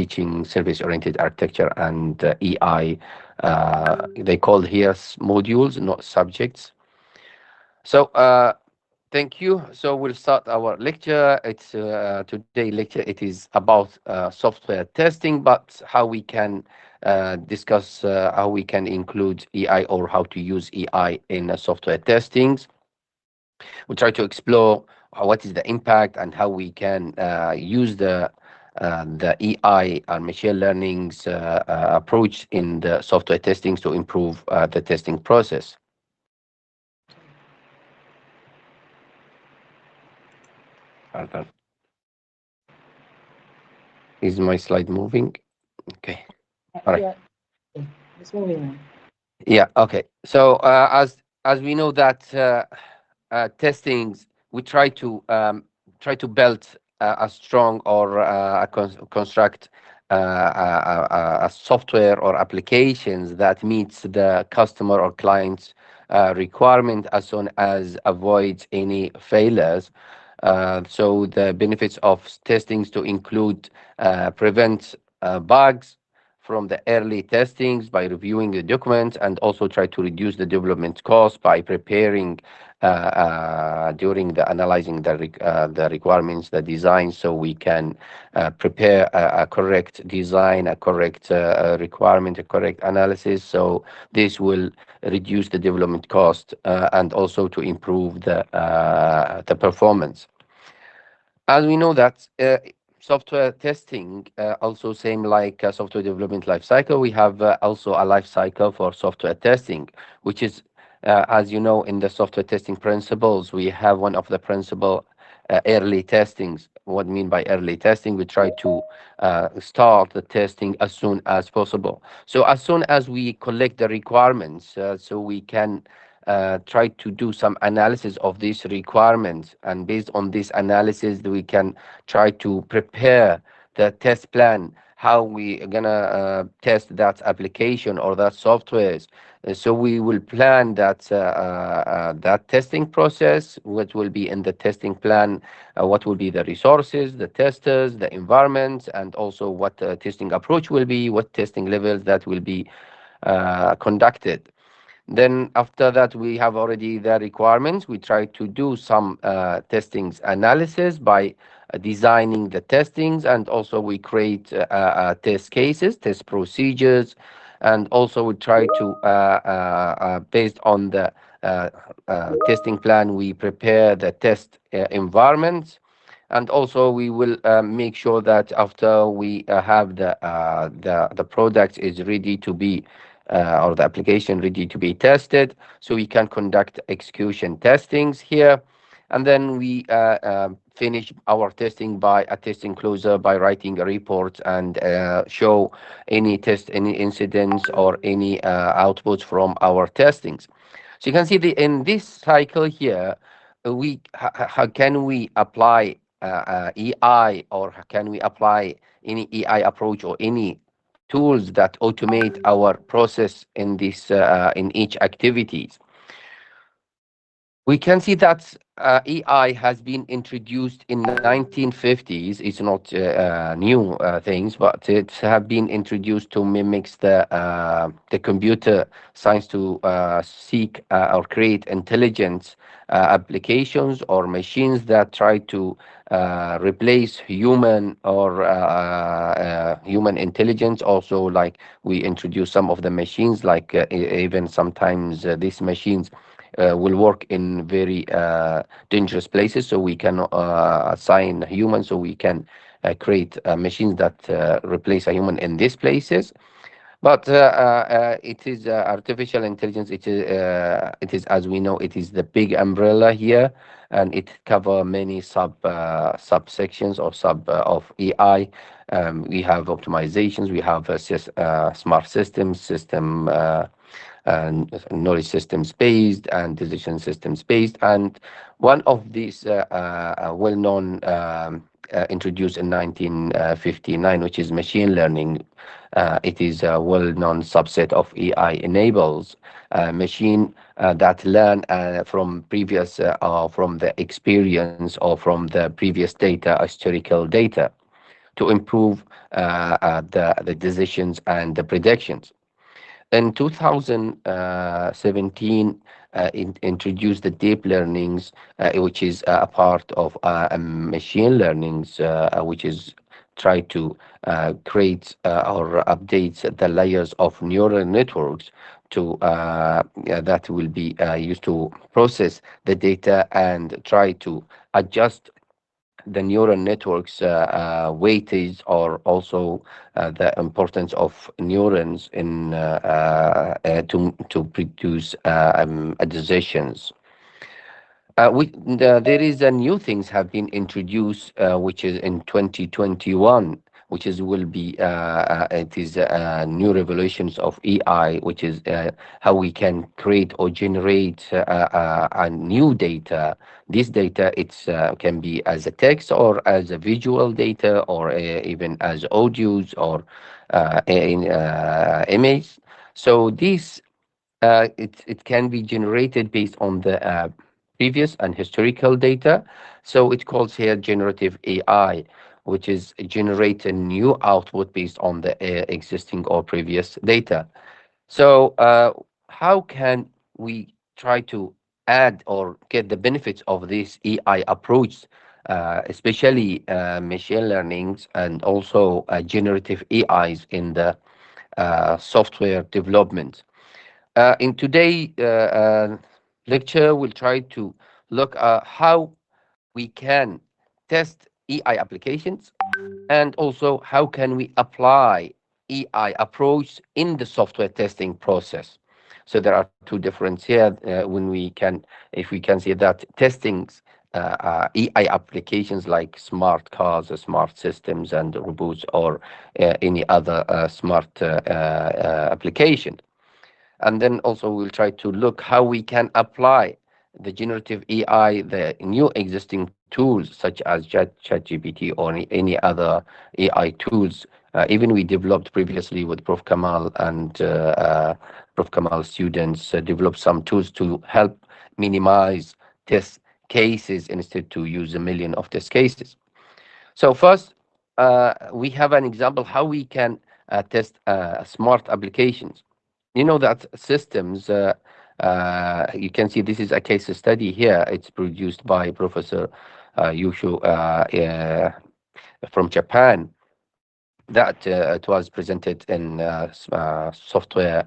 teaching service-oriented architecture and EI. They called here modules, not subjects. So thank you. So we'll start our lecture. It's today lecture. It is about software testing, but how we can discuss how we can include EI or how to use EI in software testings. We try to explore what is the impact and how we can use the EI and machine learning's approach in the software testings to improve the testing process. Pardon. Is my slide moving? Okay. All right. Yeah, it's moving now. Yeah. Okay. So as we know that testings, we try to build a strong or construct a software or applications that meets the customer or client's requirement as soon as avoids any failures. So the benefits of testings to include prevent bugs from the early testings by reviewing the documents, and also try to reduce the development cost by preparing during the analyzing the requirements, the design, so we can prepare a correct design, a correct requirement, a correct analysis. So this will reduce the development cost and also to improve the performance. As we know that software testing also same like software development life cycle, we have also a life cycle for software testing, which is as you know, in the software testing principles, we have one of the principle early testings. What I mean by early testing, we try to start the testing as soon as possible. So as soon as we collect the requirements, so we can try to do some analysis of these requirements, and based on this analysis we can try to prepare the test plan, how we are gonna test that application or that software. So we will plan that testing process, what will be in the testing plan, what will be the resources, the testers, the environment, and also what testing approach will be, what testing levels that will be conducted. Then after that, we have already the requirements. We try to do some testings analysis by designing the testings, and also we create test cases, test procedures, and also we try to, based on the testing plan, we prepare the test environments. And also we will make sure that after we have the product is ready to be or the application ready to be tested, so we can conduct execution testings here. And then we finish our testing by a testing closer by writing a report and show any incidents or any outputs from our testings. So you can see in this cycle here, how can we apply EI, or can we apply any EI approach or any tools that automate our process in this in each activities. We can see that AI has been introduced in 1950s. It's not new things, but it have been introduced to mimic the computer science to seek or create intelligence applications or machines that try to replace human or human intelligence. Also, like we introduce some of the machines, like even sometimes these machines will work in very dangerous places, so we can assign humans, so we can create machines that replace a human in these places. But it is artificial intelligence. It is, as we know, it is the big umbrella here, and it cover many subsections or sub of AI. We have optimizations. We have smart systems, and knowledge systems based and decision systems based. And one of these well-known introduced in 1959, which is machine learning. It is a well-known subset of AI enables machine that learn from previous from the experience or from the previous data, historical data, to improve the decisions and the predictions. In 2017, introduced the deep learnings, which is a part of machine learnings, which is try to create or update the layers of neural networks to yeah, that will be used to process the data and try to adjust the neural networks weightage, or also the importance of neurons in to produce decisions. There is a new things have been introduced, which is in 2021, which is will be it is new revolutions of AI, which is how we can create or generate a new data. This data it's can be as a text or as a visual data, or even as audios or in image. So this it can be generated based on the previous and historical data. So it calls here generative AI, which is generate a new output based on the existing or previous data. So how can we try to add or get the benefits of this AI approach, especially machine learnings and also generative AIs in the software development? In today lecture, we'll try to look at how we can test AI applications, and also how can we apply AI approach in the software testing process. So there are two difference here when we can, if we can see that testings AI applications like smart cars, smart systems, and robots, or any other smart application. And then also we'll try to look how we can apply the generative AI, the new existing tools such as ChatGPT or any other AI tools. Even we developed previously with Prof. Kamal and Prof. Kamal students developed some tools to help minimize test cases instead to use a million of test cases. So first, we have an example how we can test smart applications. You know that systems, you can see this is a case study here. It's produced by Professor Yusho from Japan, that it was presented in software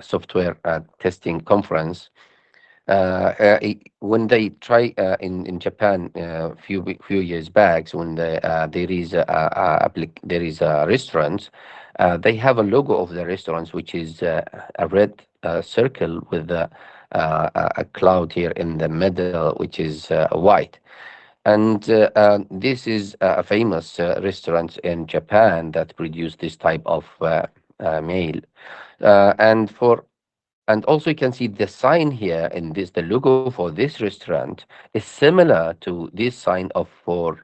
software testing conference. When they try in Japan few years back, when there is there is a restaurant, they have a logo of the restaurants, which is a red circle with a cloud here in the middle, which is white. And this is a famous restaurant in Japan that produce this type of meal. And for and also you can see the sign here in this, the logo for this restaurant is similar to this sign of for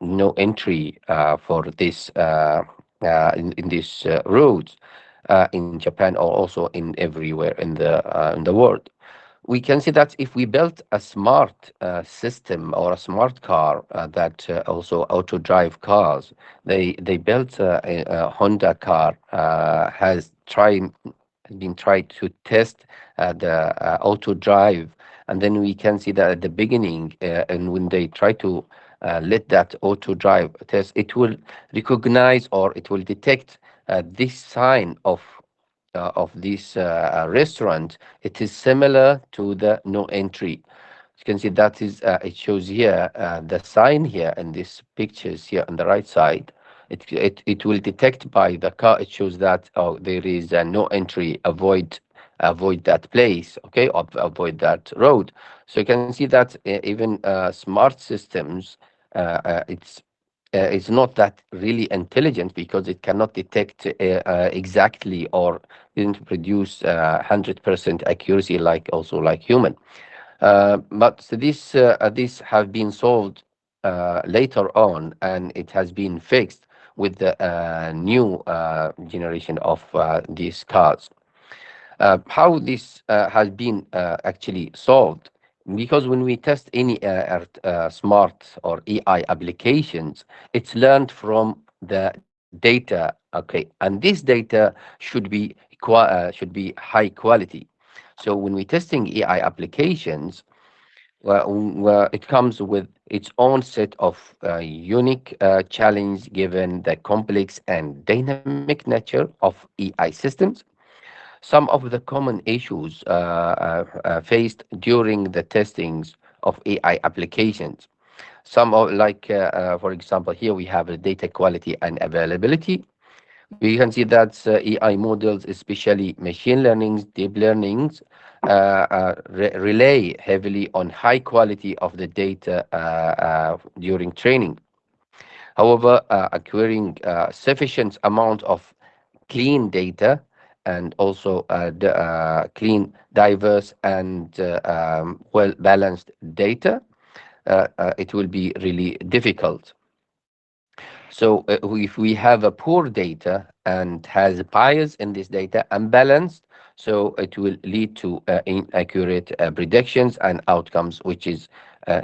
no entry for this in this roads in Japan, or also in everywhere in the world. We can see that if we built a smart system or a smart car that also auto drive cars, they built a Honda car has been tried to test the auto drive, and then we can see that at the beginning, and when they try to let that auto drive test, it will recognize or it will detect this sign of this restaurant. It is similar to the no entry. You can see that is it shows here the sign here in these pictures here on the right side. It will detect by the car. It shows that, oh, there is no entry. Avoid that place. Okay, avoid that road. So you can see that even smart systems, it's not that really intelligent, because it cannot detect exactly, or didn't produce 100% accuracy like also like human. But this have been solved later on, and it has been fixed with the new generation of these cars. How this has been actually solved? because when we test any smart or AI applications, it's learned from the data. Okay, and this data should be high quality. So when we're testing AI applications, well, it comes with its own set of unique challenge given the complex and dynamic nature of AI systems. Some of the common issues faced during the testings of AI applications. For example, here we have the data quality and availability. We can see that AI models, especially machine learnings, deep learnings, rely heavily on high quality of the data during training. However, acquiring sufficient amount of clean data and also clean, diverse, and well balanced data, it will be really difficult. So if we have a poor data and has bias in this data unbalanced, so it will lead to inaccurate predictions and outcomes, which is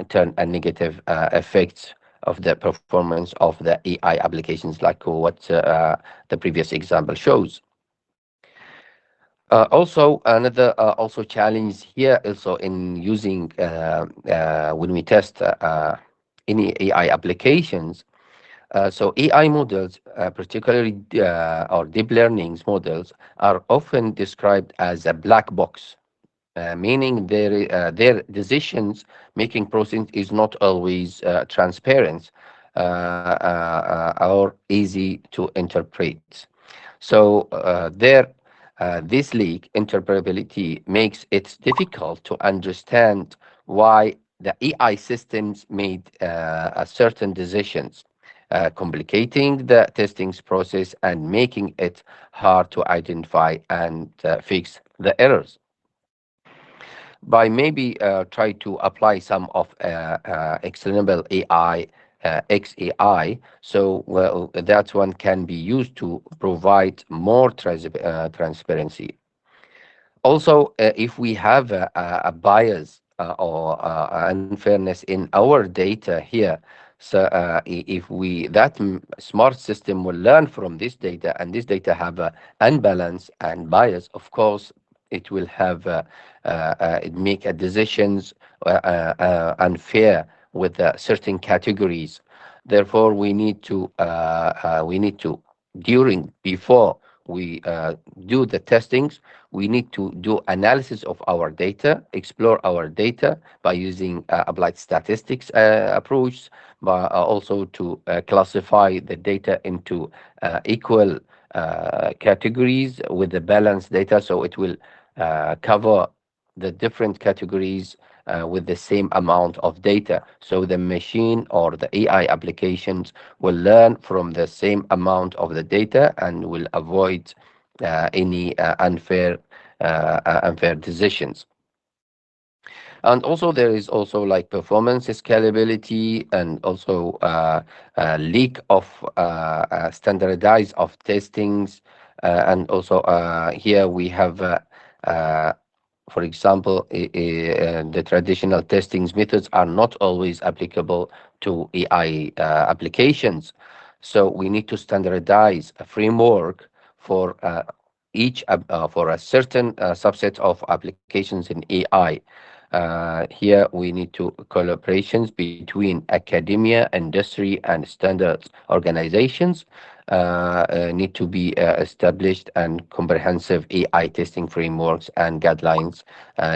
turn a negative effects of the performance of the AI applications, like what the previous example shows. Also, another also challenge here also in using when we test any AI applications. So AI models, particularly or deep learning models, are often described as a black box, meaning their decisions making process is not always transparent or easy to interpret. So this leak interpretability makes it difficult to understand why the AI systems made certain decisions, complicating the testings process and making it hard to identify and fix the errors. By maybe try to apply some of explainable AI, XAI, so well, that one can be used to provide more transparency. Also, if we have a bias or unfairness in our data here, so if we that smart system will learn from this data, and this data have a unbalance and bias, of course, it will have it make a decisions unfair with certain categories. Therefore, we need to during before we do the testings, we need to do analysis of our data, explore our data by using applied statistics approach, but also to classify the data into equal categories with the balanced data, so it will cover the different categories with the same amount of data. So the machine or the AI applications will learn from the same amount of the data and will avoid any unfair decisions. And also there is also like performance scalability and also leak of standardized of testings, and also here we have uh, for example, the traditional testings methods are not always applicable to AI applications. So we need to standardize a framework for for a certain subset of applications in AI. Here we need to collaborations between academia, industry, and standards organizations need to be established, and comprehensive AI testing frameworks and guidelines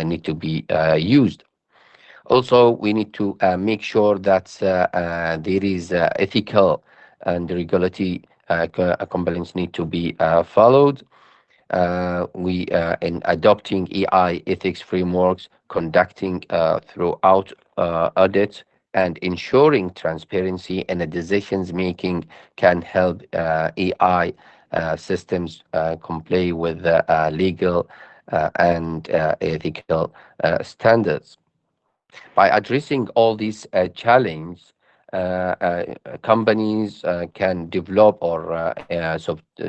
need to be used. Also, we need to make sure that there is ethical and regulatory compliance need to be followed. We In adopting AI ethics frameworks, conducting throughout audits, and ensuring transparency in the decisions making can help AI systems comply with legal and ethical standards. By addressing all these challenges, companies can develop, or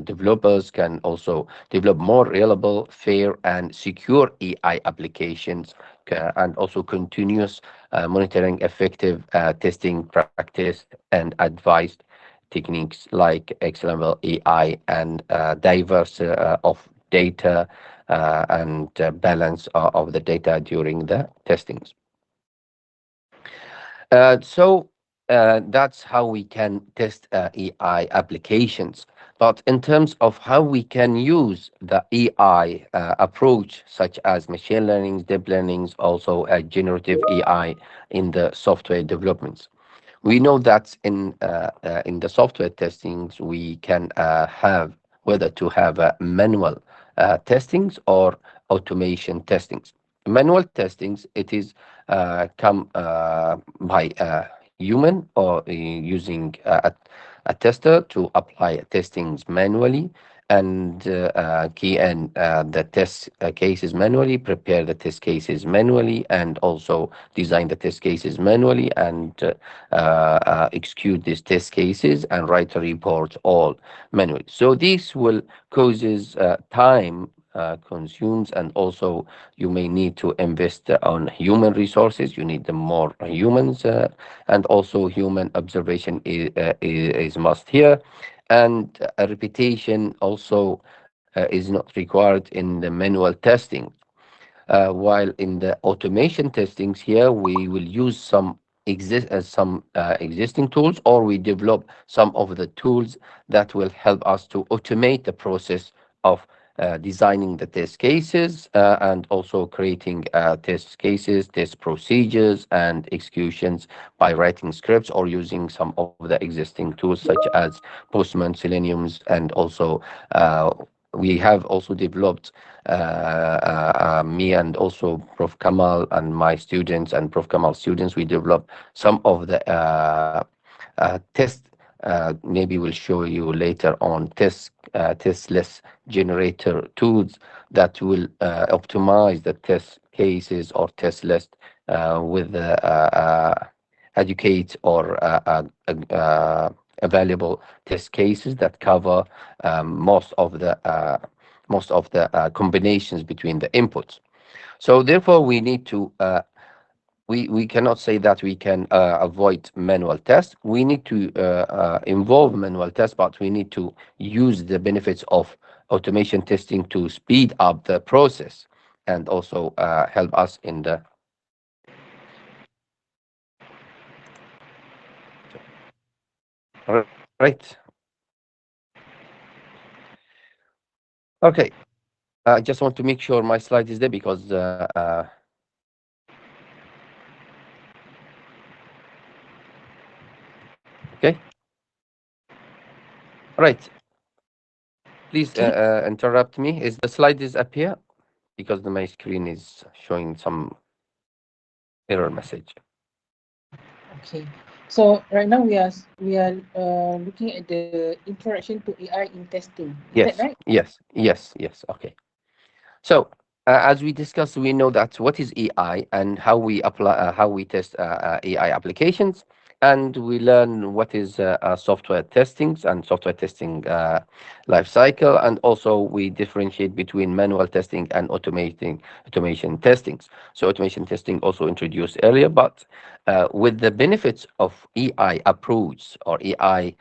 developers can also develop more reliable, fair, and secure AI applications, and also continuous monitoring, effective testing practice, and advised techniques like example AI, and diverse of data, and balance of the data during the testings. That's how we can test AI applications. But in terms of how we can use the AI approach, such as machine learning, deep learnings, also generative AI in the software developments, we know that in the software testings we can have whether to have manual testings or automation testings. Manual testings, it is come by human, or using a tester to apply testings manually, and key and the test cases manually, prepare the test cases manually, and also design the test cases manually, and execute these test cases and write a report all manually. So this will causes time consumes, and also you may need to invest on human resources. You need the more humans, and also human observation is must here, and a reputation also is not required in the manual testing. While in the automation testings here, we will use some existing tools, or we develop some of the tools that will help us to automate the process of designing the test cases, and also creating test cases, test procedures, and executions by writing scripts or using some of the existing tools such as Postman, Seleniums, and also we have also developed me and also Prof. Kamal and my students and Prof. Kamal students, we developed some of the test. Maybe we'll show you later on test less generator tools that will optimize the test cases or test list with educate or available test cases that cover most of the combinations between the inputs. So therefore, we cannot say that we can avoid manual tests. We need to involve manual tests, but we need to use the benefits of automation testing to speed up the process, and also help us in the right. Okay. I just want to make sure my slide is there, because okay, right. Please Okay. interrupt me. Is the slide is up here? Because my screen is showing some error message. Okay. So right now we are looking at the introduction to AI in testing. Is that Yes, right? yes, yes, yes. Okay. So, as we discussed, we know that what is AI and how we apply, how we test AI applications, and we learn what is software testings and software testing life cycle, and also we differentiate between manual testing and automation testings. So, automation testing also introduced earlier, but with the benefits of AI approach or AI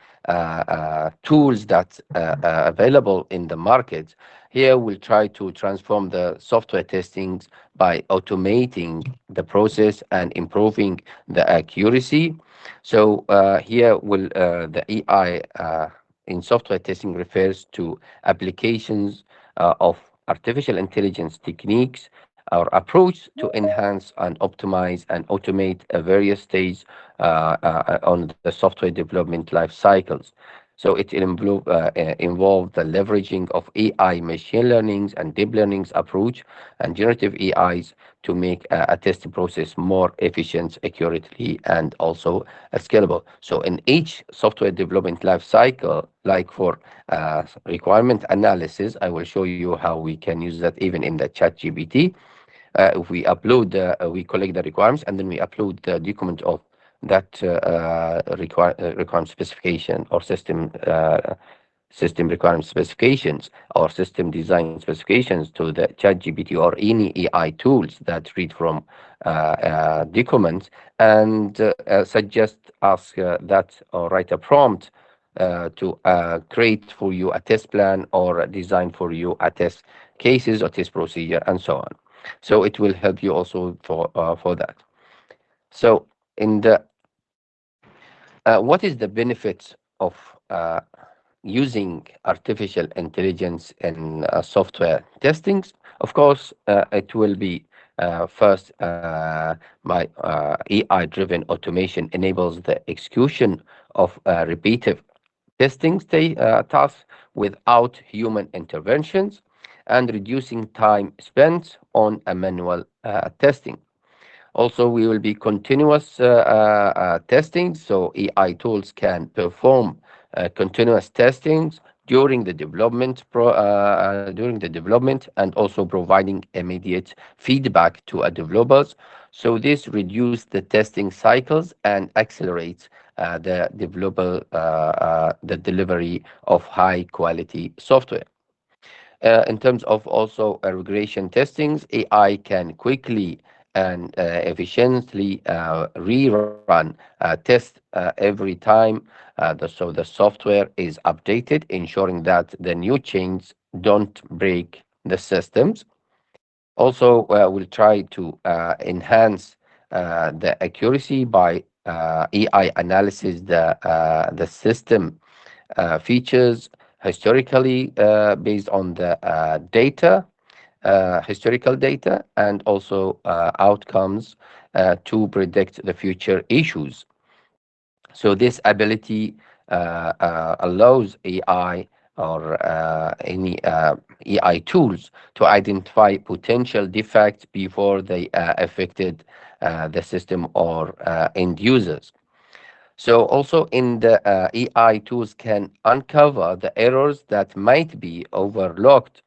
tools that available in the market. Here, we'll try to transform the software testings by automating the process and improving the accuracy. So here, will the AI in software testing refers to applications of artificial intelligence techniques or approach to enhance and optimize and automate a various stages on the software development life cycles. So it involve the leveraging of AI, machine learnings, and deep learnings approach, and generative AIs to make a testing process more efficient, accurately, and also scalable. So in each software development life cycle, like for requirement analysis, I will show you how we can use that even in the chat GPT. If we collect the requirements, and then we upload the document of requirement specification or system requirement specifications or system design specifications to the ChatGPT or any AI tools that read from documents and suggest us that or write a prompt to create for you a test plan or design for you a test cases or test procedure and so on. So it will help you also for that. So in the what is the benefits of using artificial intelligence in software testings? Of course, it will be first my AI-driven automation enables the execution of repeated testing tasks without human interventions and reducing time spent on a manual testing. Also, we will be continuous testing, so AI tools can perform continuous testings during the development and also providing immediate feedback to our developers. So this reduces the testing cycles and accelerates the delivery of high quality software. In terms of also regression testings, AI can quickly and efficiently rerun test every time. So the software is updated, ensuring that the new changes don't break the systems. Also, we'll try to enhance the accuracy by AI analysis the system features historically based on the historical data, and also outcomes to predict the future issues. So this ability allows AI or any AI tools to identify potential defects before they affected the system or end users. So also in the AI tools can uncover the errors that might be overlooked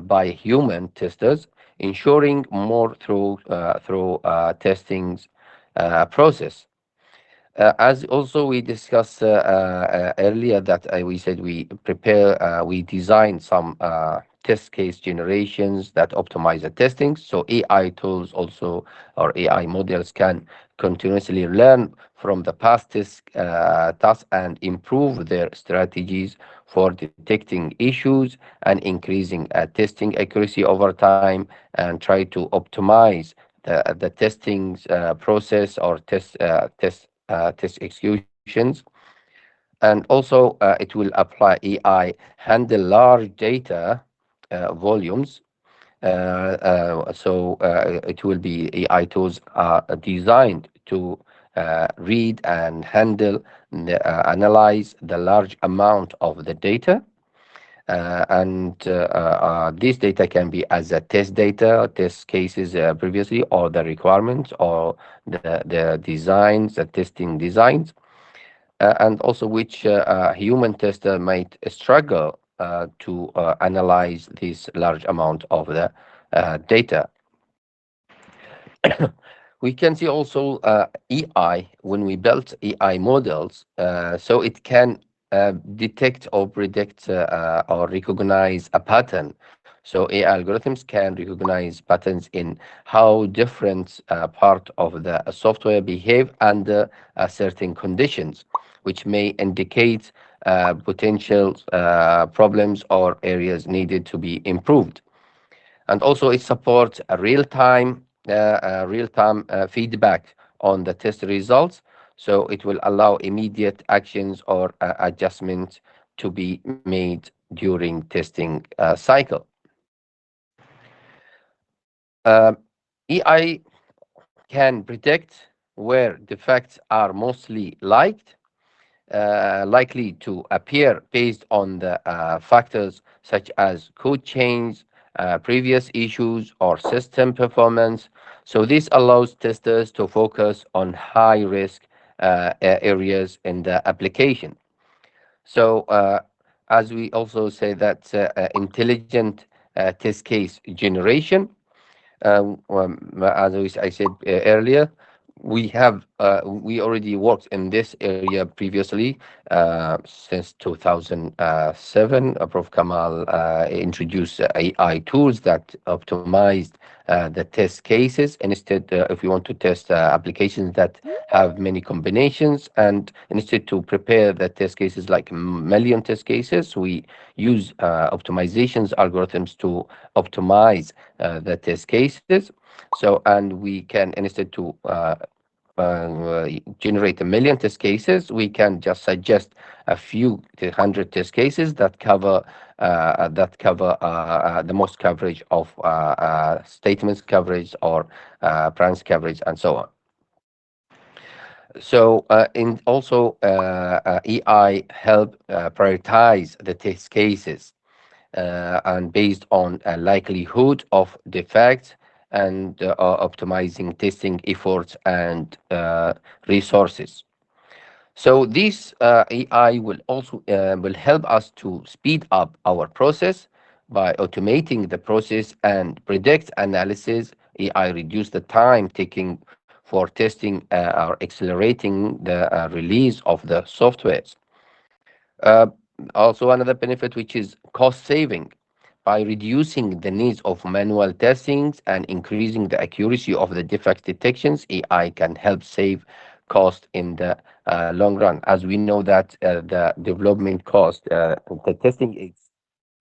by human testers, ensuring more through testings process. As also we discussed earlier that we said we design some test case generations that optimize the testing. So AI tools also or AI models can continuously learn from the past tasks and improve their strategies for detecting issues and increasing testing accuracy over time and try to optimize the testing process or test executions. And also, it will apply AI, handle large data volumes. It will be AI tools are designed to read and handle, analyze the large amount of the data. This data can be as a test data, test cases previously, or the requirements, or the designs, the testing designs, and also which a human tester might struggle to analyze this large amount of the data. We can see also AI when we built AI models, so it can detect or predict or recognize a pattern. So AI algorithms can recognize patterns in how different part of the software behave under certain conditions, which may indicate potential problems or areas needed to be improved. And also it supports a real-time feedback on the test results, so it will allow immediate actions or adjustments to be made during testing cycle. uh, AI can predict where defects are mostly likely to appear based on the factors such as code change, previous issues, or system performance. So this allows testers to focus on high risk areas in the application. So as we also say that intelligent test case generation, as I said earlier, we already worked in this area previously since 2007. Prof Kamal introduced AI tools that optimized the test cases. Instead, if we want to test applications that have many combinations, and instead to prepare the test cases like million test cases, we use optimizations algorithms to optimize the test cases. So, and we can instead to generate a million test cases, we can just suggest a few 100 test cases that cover the most coverage of statements coverage or branch coverage and so on. So, and also AI help prioritize the test cases and based on a likelihood of defects and optimizing testing efforts and resources. So this AI will also will help us to speed up our process by automating the process and predict analysis. AI reduce the time taking for testing or accelerating the release of the softwares. Uh, Also, another benefit which is cost saving. By reducing the needs of manual testings and increasing the accuracy of the defect detections, AI can help save cost in the long run. As we know that the development cost, the testing is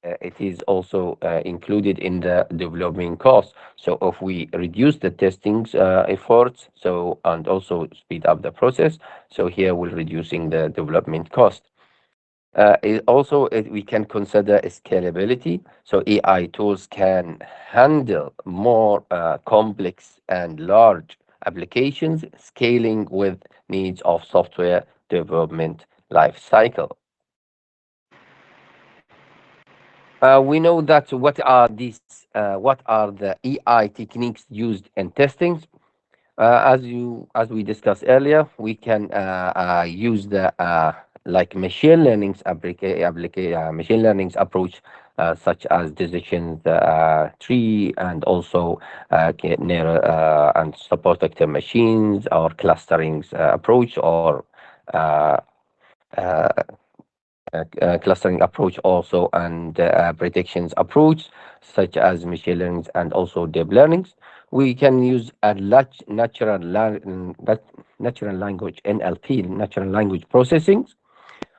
it is also included in the development cost. So if we reduce the testings efforts, so and also speed up the process, so here we're reducing the development cost. We can consider scalability. So AI tools can handle more complex and large applications, scaling with needs of software development life cycle. We know that what are the AI techniques used in testing. As we discussed earlier, we can use the like machine learning's approach, such as decision tree and also and support vector machines or clustering approach or uh, uh, clustering approach also and predictions approach such as machine learning and also deep learnings. We can use a natural language NLP, natural language processing,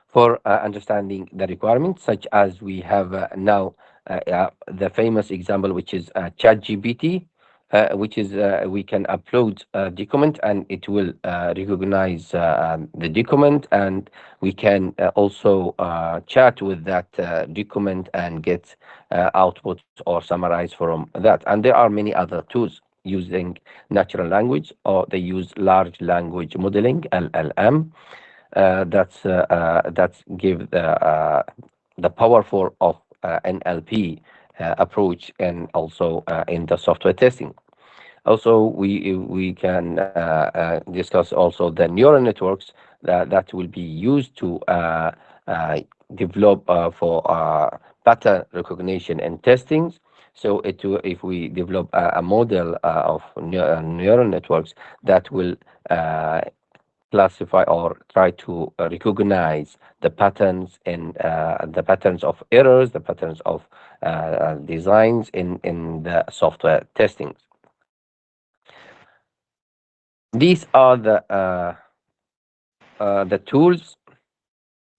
for understanding the requirements, such as we have now the famous example, which is ChatGPT, which is we can upload a document and it will recognize the document, and we can also chat with that document and get outputs or summarize from that. And there are many other tools using natural language, or they use large language modeling (LLM), that's give the powerful of NLP approach, and also in the software testing. Also, we can discuss also the neural networks that will be used to uh, develop for pattern recognition and testings. So if we develop a model of neural networks that will classify or try to recognize the patterns in the patterns of errors, the patterns of designs in the software testing. These are the tools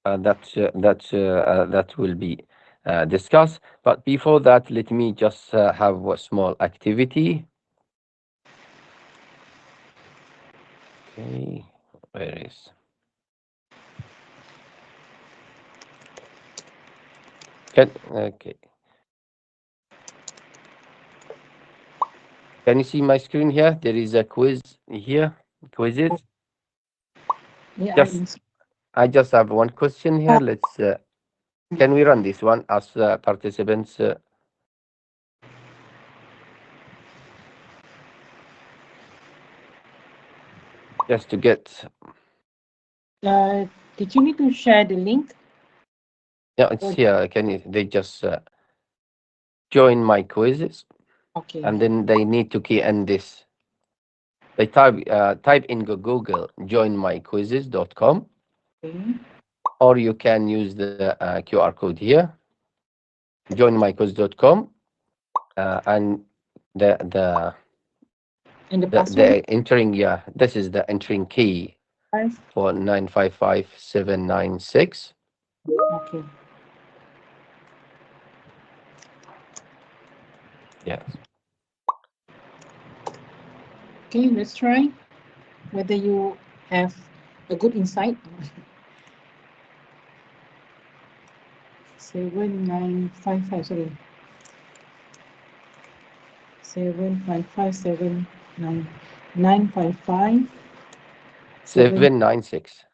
that will be discussed. But before that, let me just have a small activity. Okay, where is? Okay. Can you see my screen here? There is a quiz here. Quizzes. AI Just in I just have one question here. Let's. Can we run this one as participants just to get? did you need to share the link? Yeah, it's Or, here. Can you? They just join my quizzes, okay. and then they need to key in this. They type in Google joinmyquizzes.com, Okay. or you can use the QR code here, joinmyquiz.com, and the the And the password the entering, yeah, this is the entering key five. for 955796. Okay. Yes. Okay, let's try whether you have a good insight. 7955, sorry. 75579 7. 796.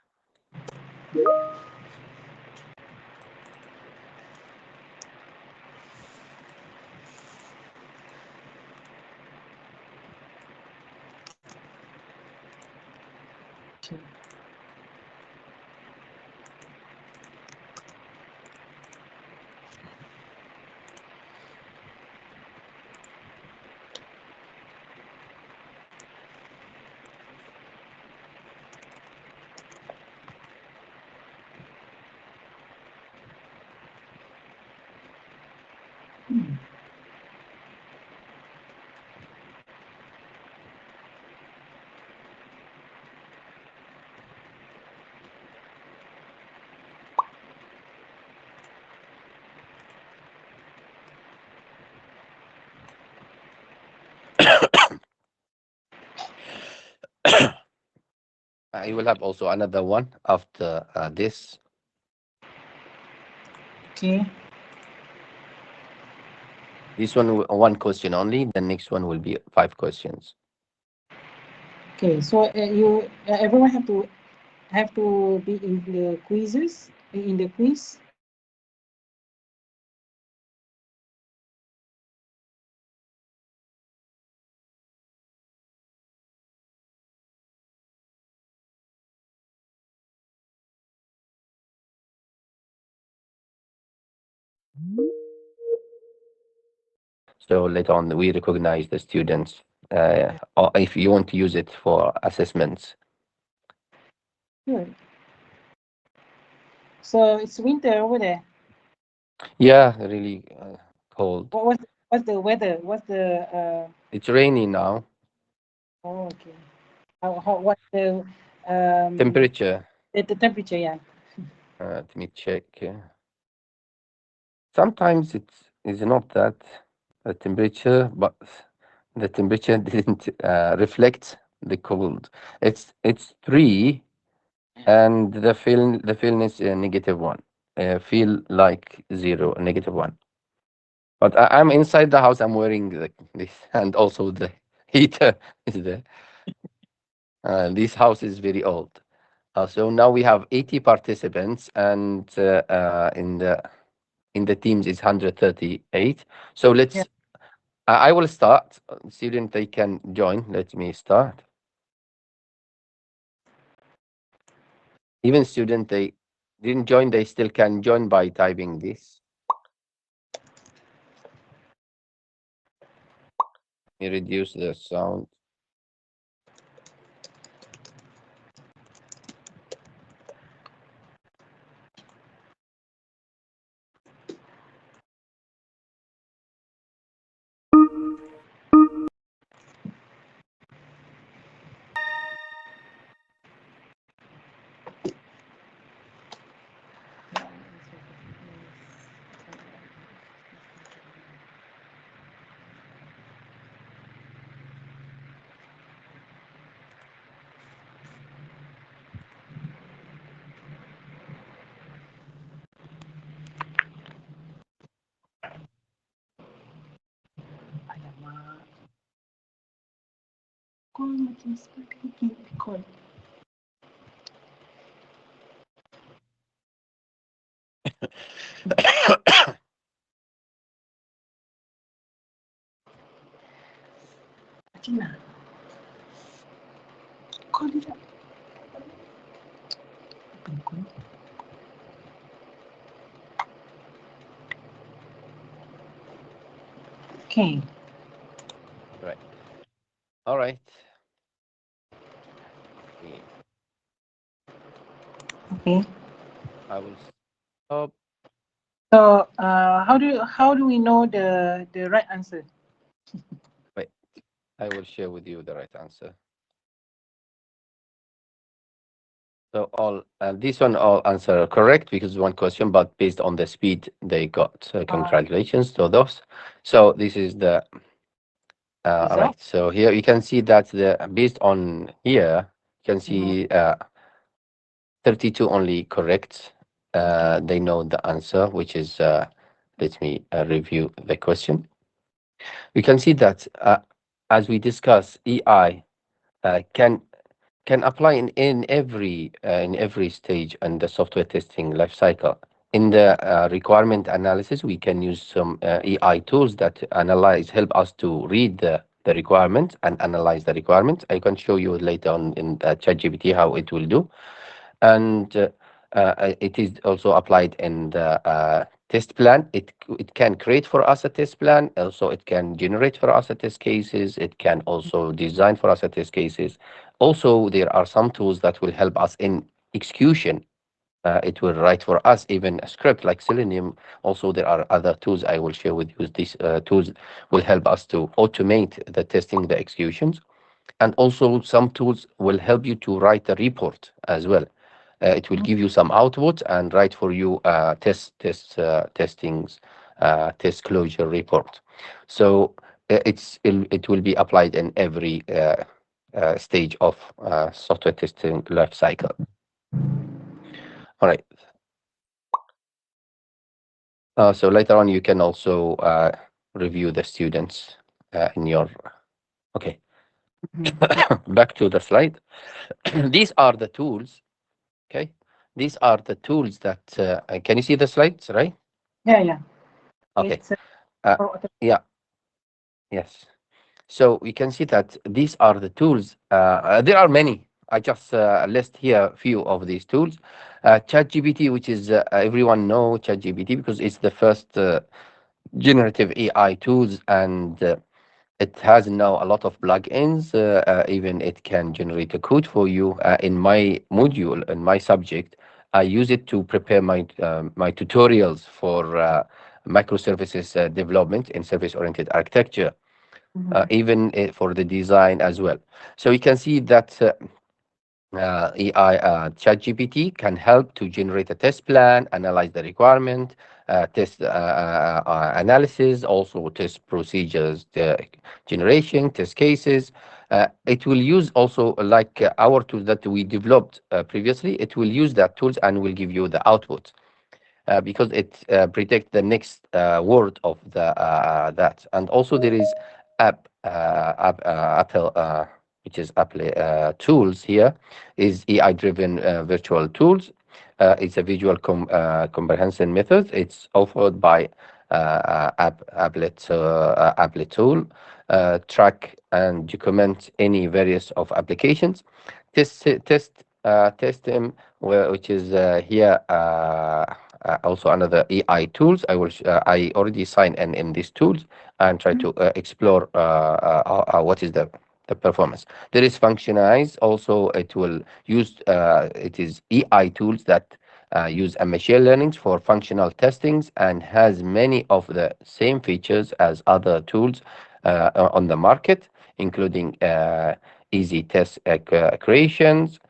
You will have also another one after this. Okay. This one, one question only. The next one will be five questions. Okay. So you everyone have to be in the quizzes in the quiz. So later on, we recognize the students, or if you want to use it for assessments. Good. So it's winter over there. Yeah, really cold. What's the weather? What's the It's rainy now. oh, okay. What's um Temperature. the temperature? Yeah. Let me check. Sometimes it's not that the temperature, but the temperature didn't reflect the cold. It's 3, and the feeling is -1. Feel like 0, -1. But I'm inside the house. I'm wearing this, and also the heater is there. This house is very old. So now we have 80 participants, and in the teams is 138. So Yeah. I will start. Student, they can join. Let me start. Even student, they didn't join, they still can join by typing this. Let me reduce the sound. Alamak. Kau macam speaker record. Macam mana? Kau tidak open. Okay. Right. All right. Okay. I will stop. So, how do we know the right answer? Wait, I will share with you the right answer. So all this one all answer correct because one question, but based on the speed they got. Uh, Congratulations to those. So this is the all Result. right. So here you can see that the based on here you can Mhm. see 32 only correct. Okay. They know the answer, which is let me review the question. We can see that as we discuss, AI can apply in every stage in the software testing life cycle. In the requirement analysis, we can use some AI tools that help us to read the requirements and analyze the requirements. I can show you later on in ChatGPT how it will do. And it is also applied in the test plan. It can create for us a test plan. Also, it can generate for us a test cases. It can also design for us a test cases. Also, there are some tools that will help us in execution. It will write for us even a script like Selenium. Also, there are other tools I will share with you. These tools will help us to automate the testing, the executions, and also some tools will help you to write a report as well. It will Mhm. give you some output and write for you testings, test closure report. So it will be applied in every stage of software testing life cycle. All right. So later on, you can also review the students in your. Okay, Mhm. back to the slide. These are the tools. Okay, these are the tools that can you see the slides, right? Yeah, yeah. Okay. It's Uh, for auto. yeah. Yes. So we can see that these are the tools. There are many. I just list here a few of these tools. ChatGPT, which is everyone know ChatGPT because it's the first generative AI tools, and it has now a lot of plugins. Even it can generate a code for you. In my module, in my subject, I use it to prepare my tutorials for microservices development in service-oriented architecture, Mhm. even for the design as well. So you can see that AI ChatGPT can help to generate a test plan, analyze the requirement, test analysis, also test procedures, the generation, test cases. It will use also like our tool that we developed previously. It will use that tools and will give you the output because it predicts the next word of the that. And also there is Apple, which is Apple tools here, is AI driven virtual tools. It's a visual comprehension method. It's offered by Applet tool. Track and document any various of applications. Test them, which is here. Also another AI tools. I already signed in these tools and try to explore what is the performance. There is functionize. Also, it will use it is AI tools that use a machine learning for functional testings and has many of the same features as other tools on the market, including easy test creations,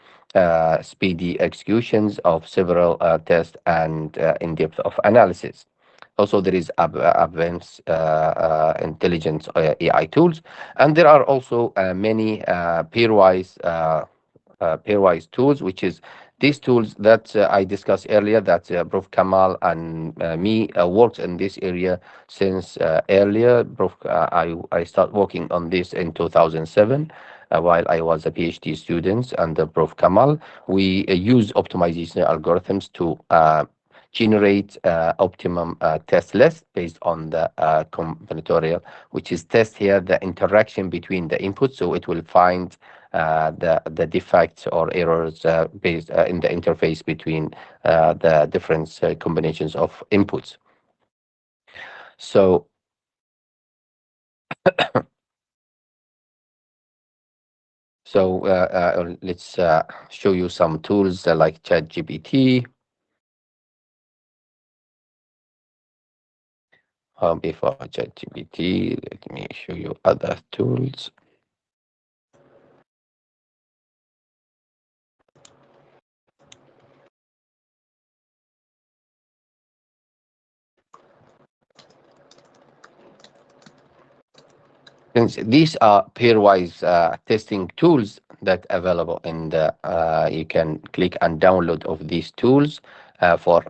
speedy executions of several tests, and in-depth of analysis. Also, there is advanced intelligence AI tools, and there are also many pairwise tools, which is these tools that I discussed earlier that Prof. Kamal and me worked in this area since earlier. I started working on this in 2007 while I was a PhD student under Prof. Kamal. We use optimization algorithms to generate optimum test list based on the combinatorial, which is test here the interaction between the inputs. So it will find the defects or errors based in the interface between the different combinations of inputs. So So let's show you some tools like ChatGPT. Before ChatGPT, let me show you other tools. Since these are pairwise testing tools that available in the you can click and download of these tools for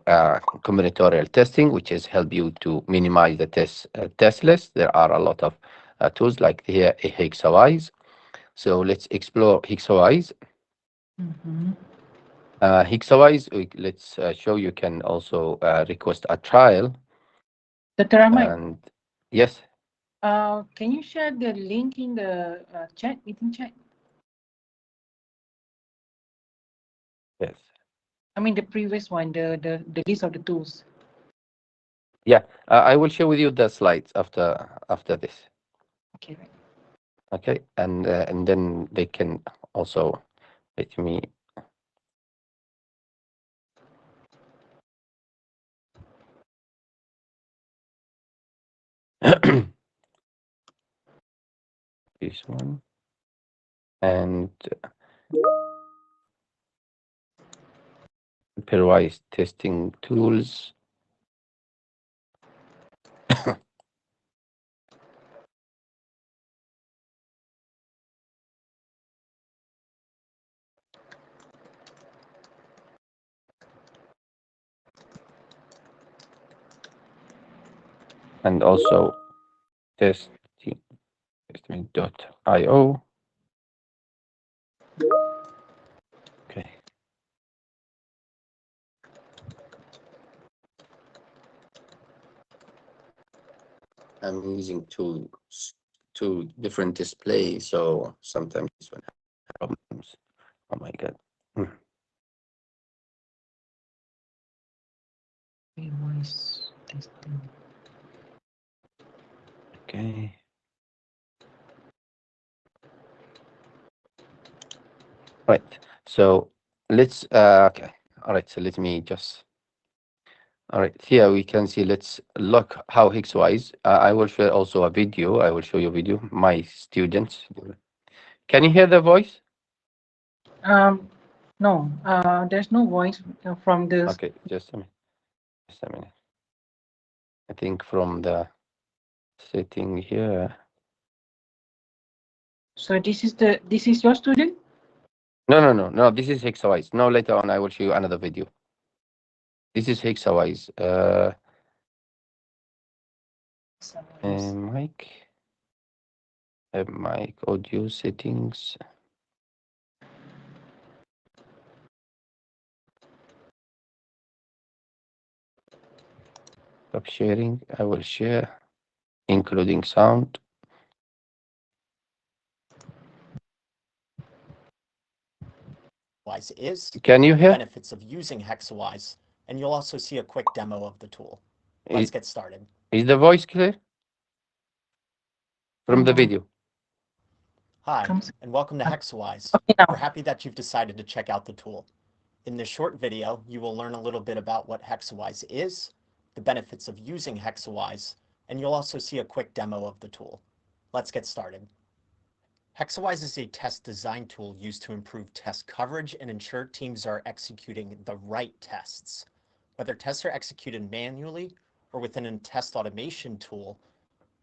combinatorial testing, which is help you to minimize the test list. There are a lot of tools like here Hexawise. So let's explore Hexawise. Mm-hmm. Hexawise, let's show you can also request a trial. Dr. Ahmad, And yes, can you share the link in the chat, meeting chat? yes, I mean the previous one, the list of the tools. yeah. I will share with you the slides after this. Okay, right. Okay, and then they can also let me. This one and pairwise testing tools. And also testing.io. Okay, I'm using two different displays, so sometimes this one has problems. Oh my god. Hmm. Voice testing. Okay. Right. So let's okay. All right. So let me just all right. Here we can see. Let's look how Hexwise. I will share also a video. I will show you a video. My students. Can you hear the voice? Um, no, there's no voice from the. Okay. Just a minute. Just a minute. I think from the setting here. So this is your student. No, no, no, no. This is Hexawise. No, later on I will show you another video. This is Hexawise. Mic, mic audio settings. Stop sharing. I will share, including sound. Hexawise is, Can you the hear? benefits of using Hexawise, and you'll also see a quick demo of the tool. Let's Is, get started. is the voice clear from the Oh, video? Hi, comes. and welcome to Hexawise. Okay, We're now. happy that you've decided to check out the tool. In this short video, you will learn a little bit about what Hexawise is, the benefits of using Hexawise, and you'll also see a quick demo of the tool. Let's get started. Hexawise is a test design tool used to improve test coverage and ensure teams are executing the right tests. Whether tests are executed manually or within a test automation tool,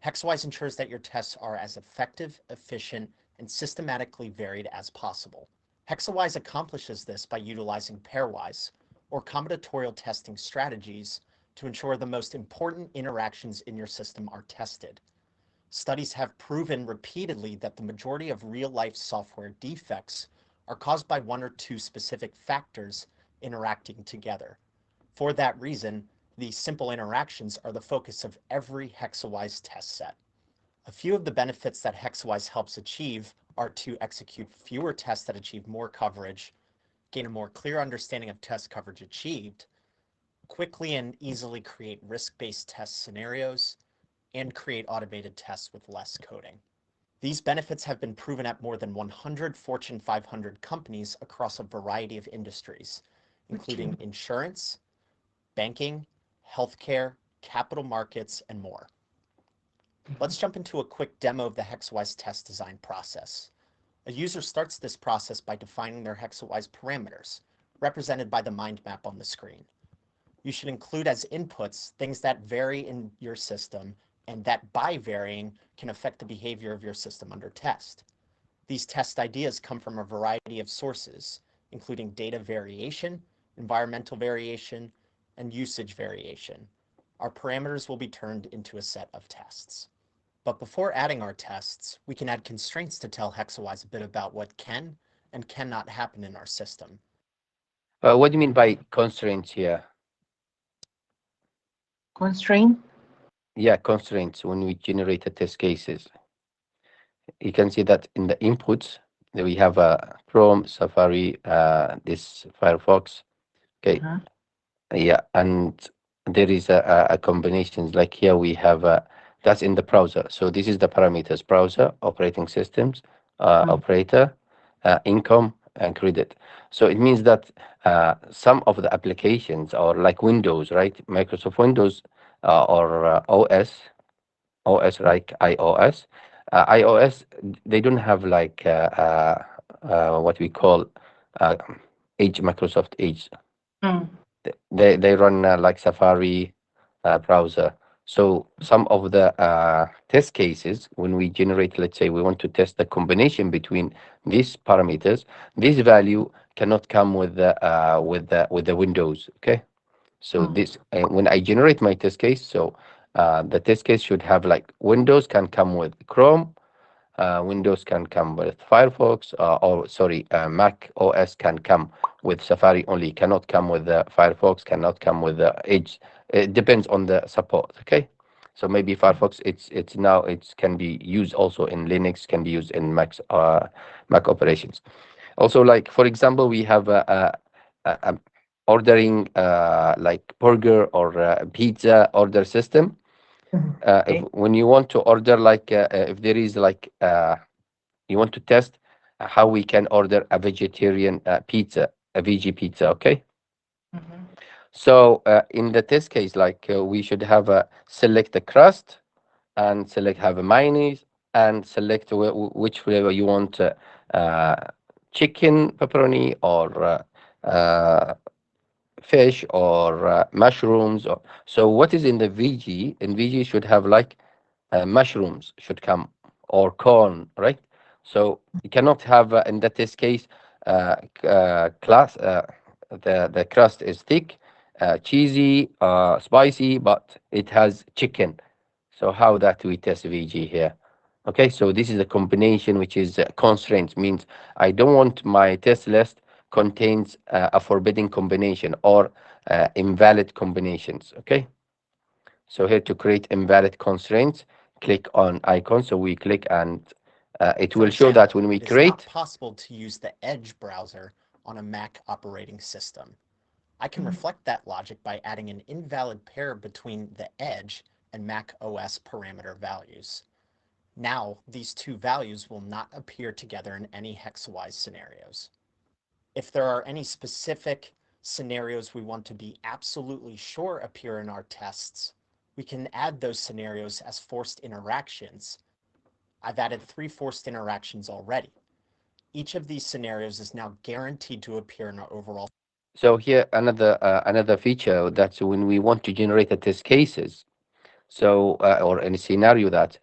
Hexawise ensures that your tests are as effective, efficient, and systematically varied as possible. Hexawise accomplishes this by utilizing pairwise, or combinatorial testing strategies, to ensure the most important interactions in your system are tested. Studies have proven repeatedly that the majority of real-life software defects are caused by one or two specific factors interacting together. For that reason, these simple interactions are the focus of every Hexawise test set. A few of the benefits that Hexawise helps achieve are to execute fewer tests that achieve more coverage, gain a more clear understanding of test coverage achieved, quickly and easily create risk-based test scenarios, and create automated tests with less coding. These benefits have been proven at more than 100 Fortune 500 companies across a variety of industries, including Okay. insurance, banking, healthcare, capital markets, and more. Let's jump into a quick demo of the HexaWise test design process. A user starts this process by defining their HexaWise parameters, represented by the mind map on the screen. You should include as inputs things that vary in your system and that by varying can affect the behavior of your system under test. These test ideas come from a variety of sources, including data variation, environmental variation, and usage variation. Our parameters will be turned into a set of tests. But before adding our tests, we can add constraints to tell HexaWise a bit about what can and cannot happen in our system. What do you mean by constraints here? Constraint. Yeah, constraints when we generate the test cases. You can see that in the inputs that we have Chrome, Safari, this Firefox. Okay, Uh-huh. yeah, and there is a combinations like here we have that's in the browser. So this is the parameters: browser, operating systems, Mm. operator, income, and credit. So it means that some of the applications or like Windows, right? Microsoft Windows or OS like iOS. iOS they don't have like what we call uh, Edge, Microsoft Edge. Mm. They run like Safari browser. So some of the test cases, when we generate, let's say we want to test the combination between these parameters, this value cannot come with the Windows. Okay, so Mm. this when I generate my test case, so the test case should have like Windows can come with Chrome, Windows can come with Firefox, or sorry, Mac OS can come with Safari only, cannot come with the Firefox, cannot come with the Edge. It depends on the support. Okay, so maybe Firefox, it's now it can be used also in Linux, can be used in Mac operations. Also, like for example, we have a ordering like burger or pizza order system. Mhm. If Okay. when you want to order like if there is like you want to test how we can order a vegetarian pizza, a veggie pizza, okay? Mhm. So in the test case, like we should have a select the crust and select have a mayonnaise and select which flavor you want, uh, chicken pepperoni or fish or mushrooms. Or, so what is in the veggie? In veggie should have like mushrooms should come or corn, right? So you cannot have in that this case class the crust is thick, cheesy, spicy, but it has chicken. So how that we test VG here? Okay, so this is a combination which is constraints means I don't want my test list contains a forbidden combination or invalid combinations. Okay. So here to create invalid constraints, click on icon. So we click and it For will show that example, when we it is not create. possible to use the Edge browser on a Mac operating system. I can Mhm. reflect that logic by adding an invalid pair between the Edge and Mac OS parameter values. Now, these two values will not appear together in any hexawise scenarios. If there are any specific scenarios we want to be absolutely sure appear in our tests, we can add those scenarios as forced interactions. I've added 3 forced interactions already. Each of these scenarios is now guaranteed to appear in our overall. So here another feature that's when we want to generate a test cases. So or any scenario that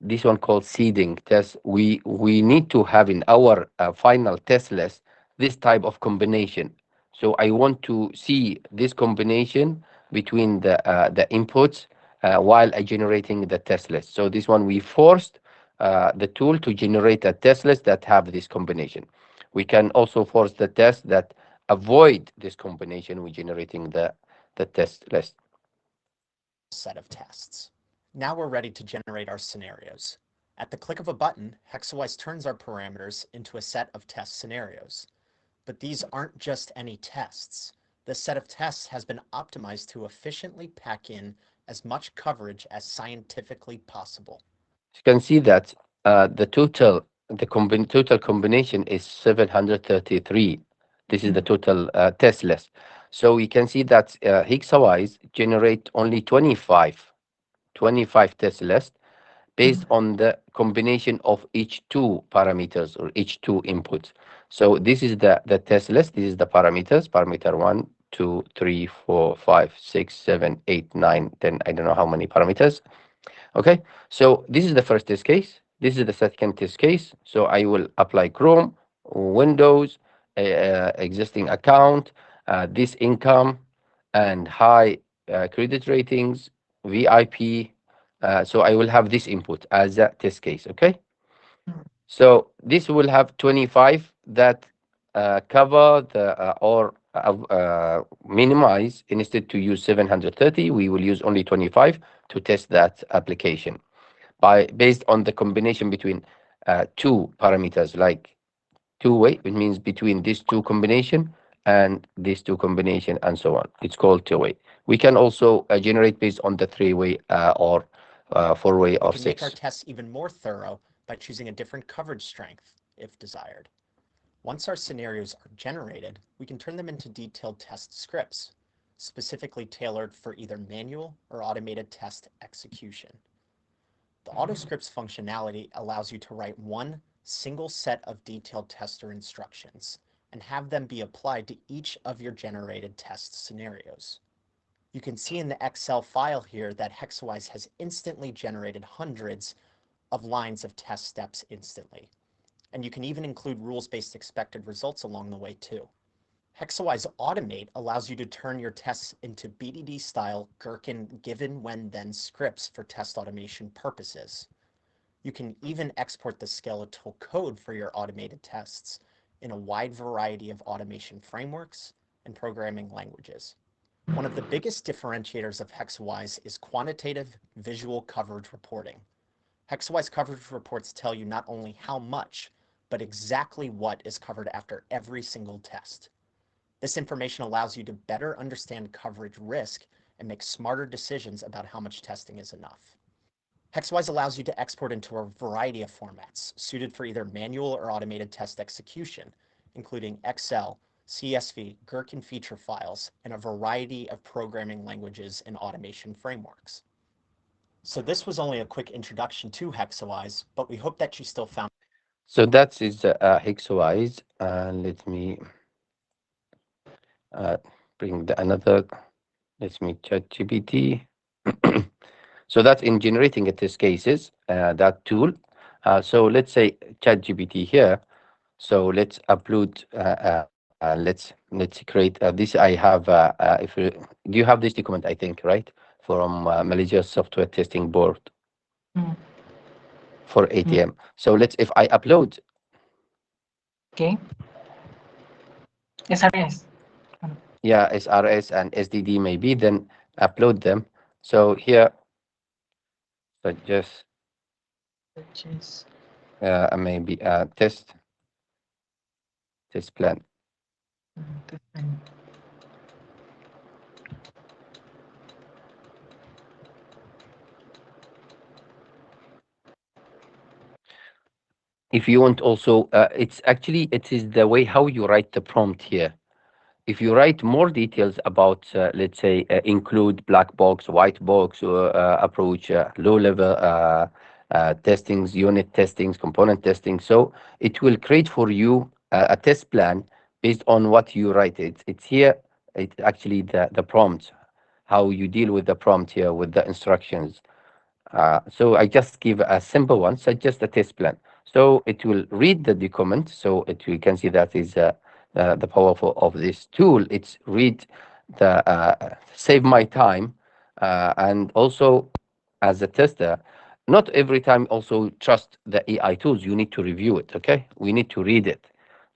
this one called seeding test, we need to have in our final test list this type of combination. So I want to see this combination between the inputs while I generating the test list. So this one we forced the tool to generate a test list that have this combination. We can also force the test that avoid this combination when generating the test list. Set of tests. Now we're ready to generate our scenarios. At the click of a button, Hexawise turns our parameters into a set of test scenarios. But these aren't just any tests. This set of tests has been optimized to efficiently pack in as much coverage as scientifically possible. You can see that total combination is 733. This is the total test list. So we can see that hexawise generate only 25 test lists based on the combination of each two parameters or each two inputs. So this is the test list. This is the parameters, parameter 1, 2, 3, 4, 5, 6, 7, 8, 9, 10. I don't know how many parameters. Okay, so this is the first test case. This is the second test case. So I will apply Chrome, Windows, existing account, this income, and high credit ratings, VIP. So I will have this input as a test case. Okay, so this will have 25 that cover the minimize. Instead to use 730, we will use only 25 to test that application by based on the combination between two parameters like two-way. It means between these two combination and these two combination and so on. It's called two-way. We can also generate based on the three-way or four-way We or can make our six. tests even more thorough by choosing a different coverage strength if desired. Once our scenarios are generated, we can turn them into detailed test scripts, specifically tailored for either manual or automated test execution. The AutoScripts functionality allows you to write one single set of detailed tester instructions and have them be applied to each of your generated test scenarios. You can see in the Excel file here that Hexawise has instantly generated hundreds of lines of test steps instantly. And you can even include rules-based expected results along the way too. Hexawise Automate allows you to turn your tests into BDD-style Gherkin given-when-then scripts for test automation purposes. You can even export the skeletal code for your automated tests in a wide variety of automation frameworks and programming languages. One of the biggest differentiators of Hexawise is quantitative visual coverage reporting. Hexawise coverage reports tell you not only how much, but exactly what is covered after every single test. This information allows you to better understand coverage risk and make smarter decisions about how much testing is enough. Hexawise allows you to export into a variety of formats suited for either manual or automated test execution, including Excel, CSV, Gherkin feature files, and a variety of programming languages and automation frameworks. So this was only a quick introduction to Hexawise, but we hope that you still found. So that is hexawise. Let me bring another. Let me chat GPT. So that's in generating a test cases, that tool. So let's say chat GPT here. So let's upload. Let's create this. I have. If you, do you have this document? I think right from Malaysia Software Testing Board Mm. for ATM. So let's if I upload. Okay. SRS. Yeah, SRS and SDD maybe, then upload them. So here, suggest Which is maybe test plan. different. If you want also, it's actually it is the way how you write the prompt here. If you write more details about, let's say, include black box, white box approach, low level testings, unit testings, component testing, so it will create for you a test plan based on what you write. It's here. It's actually the prompt, how you deal with the prompt here with the instructions. So I just give a simple one, suggest a test plan. So it will read the document. So it you can see that is the powerful of this tool. It's read the save my time, and also as a tester, not every time also trust the AI tools. You need to review it. Okay, we need to read it.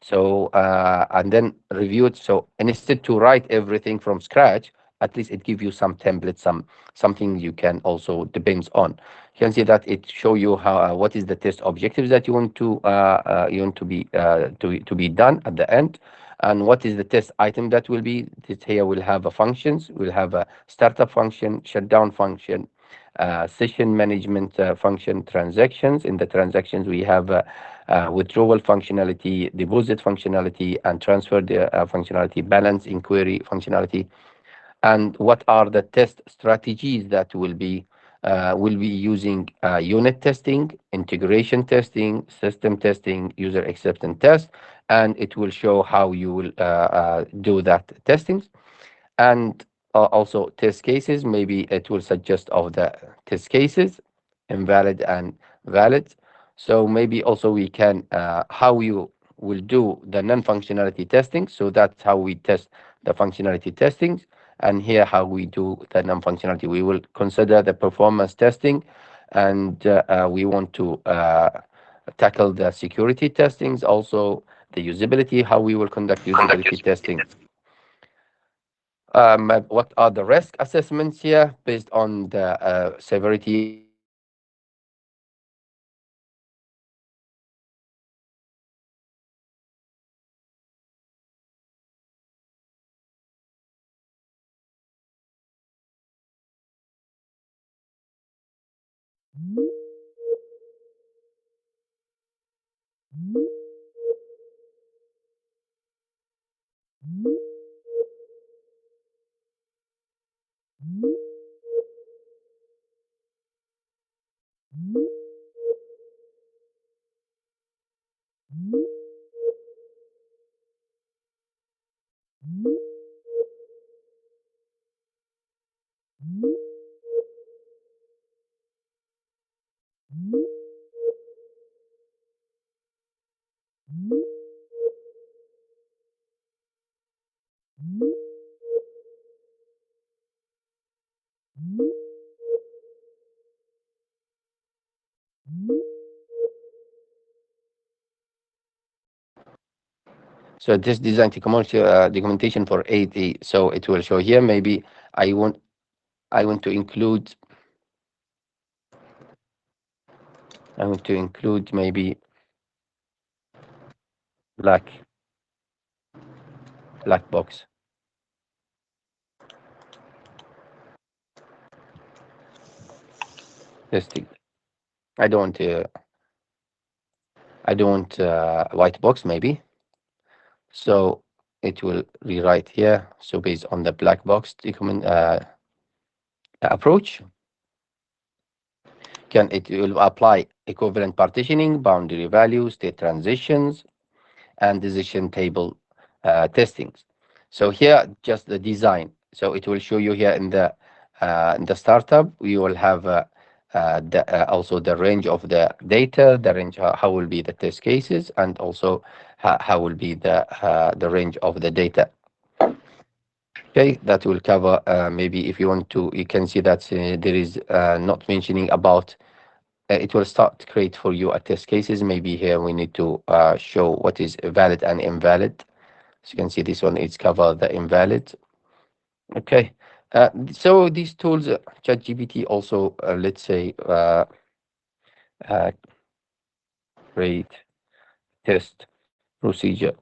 So and then review it. So instead to write everything from scratch, at least it gives you some template, something you can also depends on. You can see that it show you how what is the test objectives that you want to be to be done at the end, and what is the test item that will be. This here will have a functions, will have a startup function, shutdown function, session management function transactions. In the transactions, we have withdrawal functionality, deposit functionality, and transfer functionality, balance inquiry functionality. And what are the test strategies that will be using unit testing, integration testing, system testing, user acceptance test, and it will show how you will do that testing. And also test cases, maybe it will suggest of the test cases, invalid and valid. So maybe also we can how you will do the non-functionality testing. So that's how we test the functionality testings. And here how we do the non-functionality. We will consider the performance testing, and we want to tackle the security testings, also the usability, how we will conduct usability testing. What are the risk assessments here based on the severity of the incident, so this design to commercial documentation for 8E. So it will show here. Maybe I want I want to include I want to include maybe black black box testing. I don't I don't white box maybe. So it will rewrite here. So based on the black box document approach, can it will apply equivalent partitioning, boundary values, state transitions, and decision table testings. So here, just the design. So it will show you here in the startup, we will have also the range of the data, the range how will be the test cases, and also how will be the range of the data. Okay, that will cover maybe if you want to, you can see that there is not mentioning about it will start to create for you a test cases. Maybe here we need to show what is valid and invalid. So you can see this one is cover the invalid. Okay. So these tools, ChatGPT also, let's say, uh, create test procedure.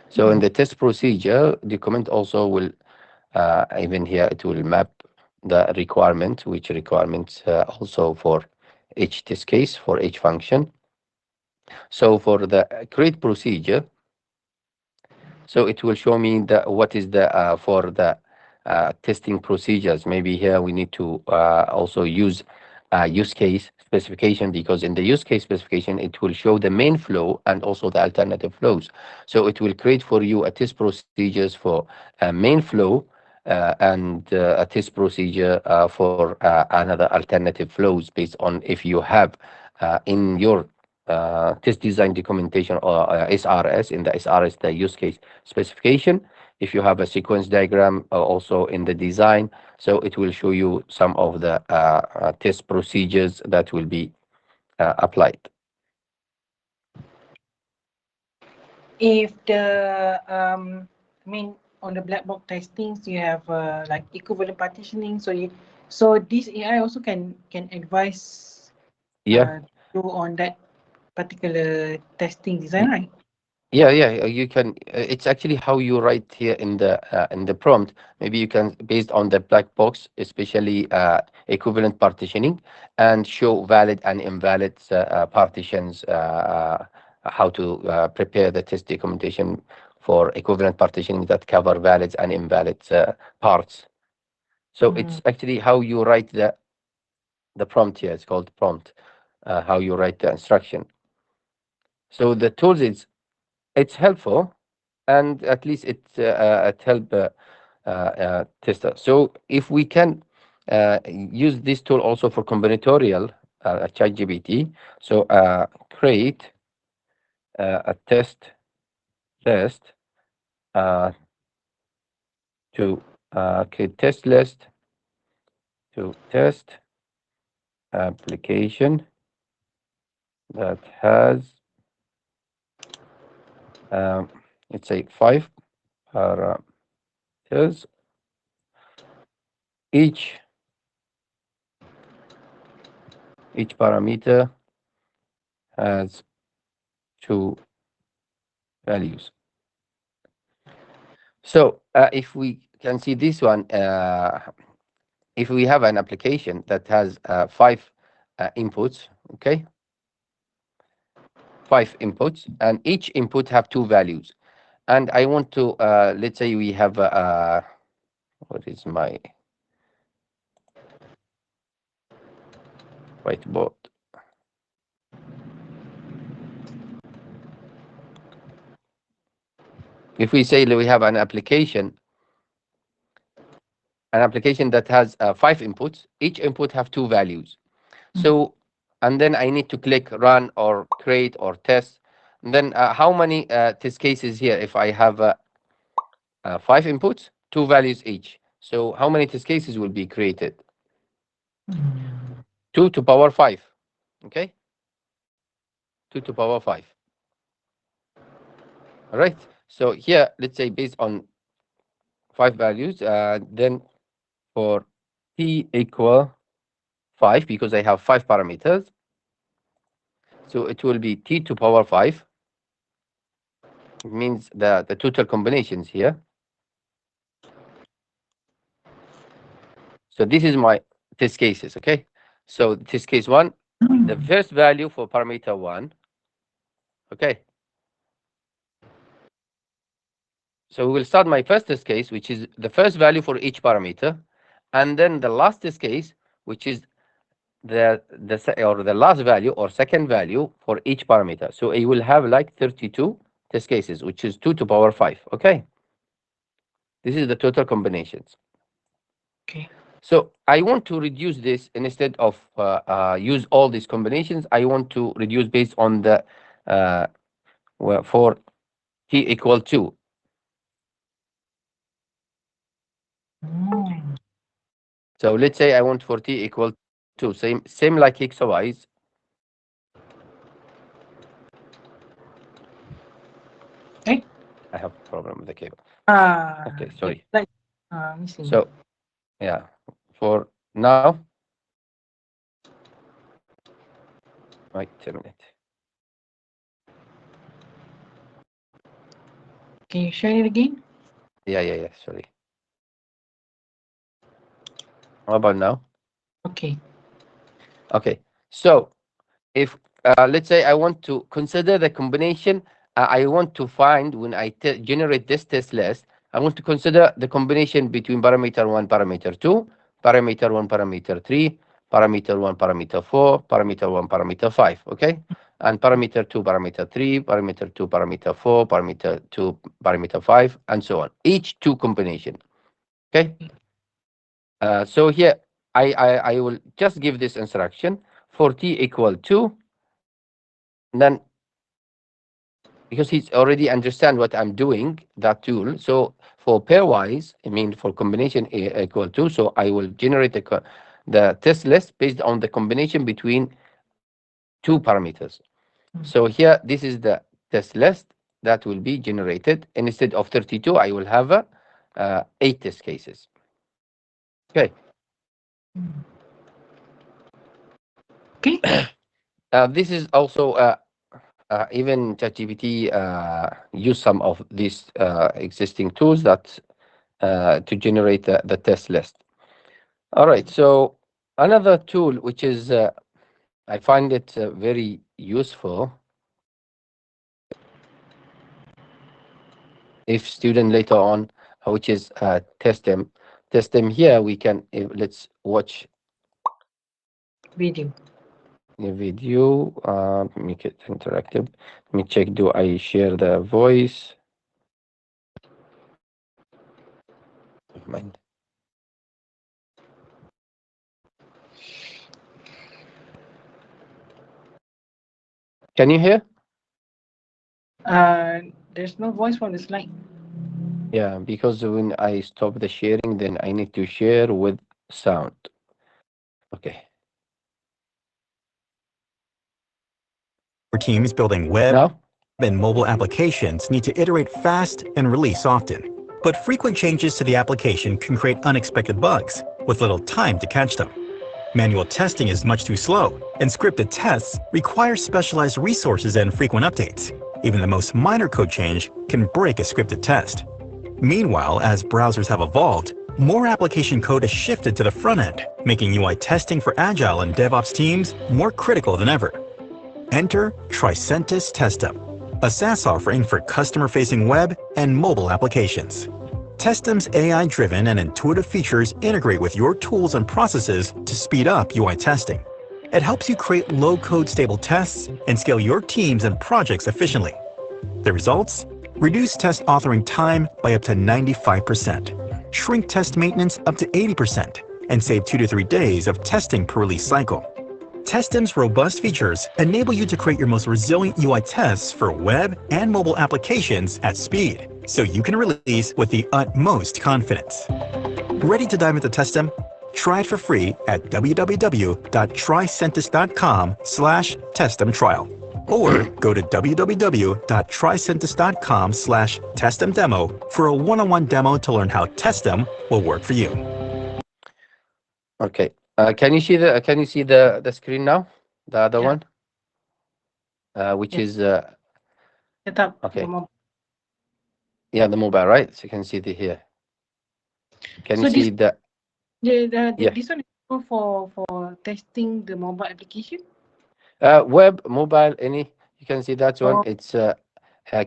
So in the test procedure, the comment also will, even here, it will map the requirement, which requirements also for each test case, for each function. So for the create procedure, so it will show me the what is the for the testing procedures. Maybe here we need to also use use case specification, because in the use case specification it will show the main flow and also the alternative flows. So it will create for you a test procedures for main flow and a test procedure for another alternative flows based on if you have in your test design documentation or SRS. In the SRS, the use case specification, if you have a sequence diagram also in the design, so it will show you some of the test procedures that will be applied. If the I mean on the black box testings you have like equivalent partitioning, so this AI also can advise Yeah, do on that particular testing design, right? Yeah. You can. It's actually how you write here in the prompt. Maybe you can, based on the black box, especially equivalent partitioning, and show valid and invalid partitions. How to prepare the test documentation for equivalent partitioning that cover valid and invalid parts. So Mm. it's actually how you write the prompt here. It's called prompt. How you write the instruction. So the tools is it's helpful, and at least it help tester. So if we can use this tool also for combinatorial ChatGPT, so create a test list uh, to create test list to test application that has um, let's say 5 parameters. Each each parameter has two values. So if we can see this one, if we have an application that has 5 inputs, okay, 5 inputs, and each input have 2 values, and I want to, let's say we have, what is my whiteboard? If we say that we have an application that has 5 inputs, each input have 2 values. So, and then I need to click run or create or test. And then how many test cases here? If I have 5 inputs, 2 values each. So how many test cases will be created? 2 to power 5. Okay, 2 to power 5. All right. So here, let's say based on 5 values, then for t equal 5, because I have 5 parameters, so it will be t to power 5. It means the total combinations here. So this is my test cases, okay? So test case 1, the first value for parameter 1, okay? So we will start my first test case, which is the first value for each parameter, and then the last test case, which is the last value or second value for each parameter. So it will have like 32 test cases, which is 2 to power 5, okay? This is the total combinations. Okay. So I want to reduce this instead of use all these combinations. I want to reduce based on the uh, for t equal 2. Mm. So let's say I want for t equal 2, same like hexawise. Eh? I have problem with the cable. Okay, It's sorry. like missing. So yeah, for now, wait a minute. Can you share it again? Yeah. Sorry. How about now? Okay. Okay. So if let's say I want to consider the combination, I want to find when I generate this test list, I want to consider the combination between parameter 1, parameter 2, parameter 1, parameter 3, parameter 1, parameter 4, parameter 1, parameter 5, okay? And parameter 2, parameter 3, parameter 2, parameter 4, parameter 2, parameter 5, and so on. Each two combination, okay? So here I will just give this instruction for t equal 2, then because he's already understand what I'm doing, that tool. So for pairwise, I mean for combination equal to, so I will generate the test list based on the combination between 2 parameters. So here, this is the test list that will be generated. Instead of 32, I will have 8 test cases. Okay. Okay. This is also even ChatGPT use some of these existing tools that to generate the test list. All right. So another tool which is I find it very useful if student later on, which is test them. Test them here. We can let's watch Video. the video. Make it interactive. Let me check. Do I share the voice? Mind. Can you hear? There's no voice for the slide. Yeah, because when I stop the sharing, then I need to share with sound. Okay. For teams building web Now? and mobile applications need to iterate fast and release often. But frequent changes to the application can create unexpected bugs with little time to catch them. Manual testing is much too slow, and scripted tests require specialized resources and frequent updates. Even the most minor code change can break a scripted test. Meanwhile, as browsers have evolved, more application code has shifted to the front end, making UI testing for Agile and DevOps teams more critical than ever. Enter Tricentis Testum, a SaaS offering for customer-facing web and mobile applications. Testum's AI-driven and intuitive features integrate with your tools and processes to speed up UI testing. It helps you create low-code stable tests and scale your teams and projects efficiently. The results? Reduce test authoring time by up to 95%, shrink test maintenance up to 80%, and save 2 to 3 days of testing per release cycle. Testum's robust features enable you to create your most resilient UI tests for web and mobile applications at speed, so you can release with the utmost confidence. Ready to dive into Testum? Try it for free at www.tricentis.com/testum trial, or go to www.tricentis.com/testum demo for a one-on-one demo to learn how Testum will work for you. Okay. Can you see the screen now? The other Yeah. one? Which Yeah. is Set up okay. the mobile. Yeah, the mobile, right? So you can see the here. Can So you see the yeah, yeah. this one is good for testing the mobile application. Web, mobile, any you can see that one. Oh. It's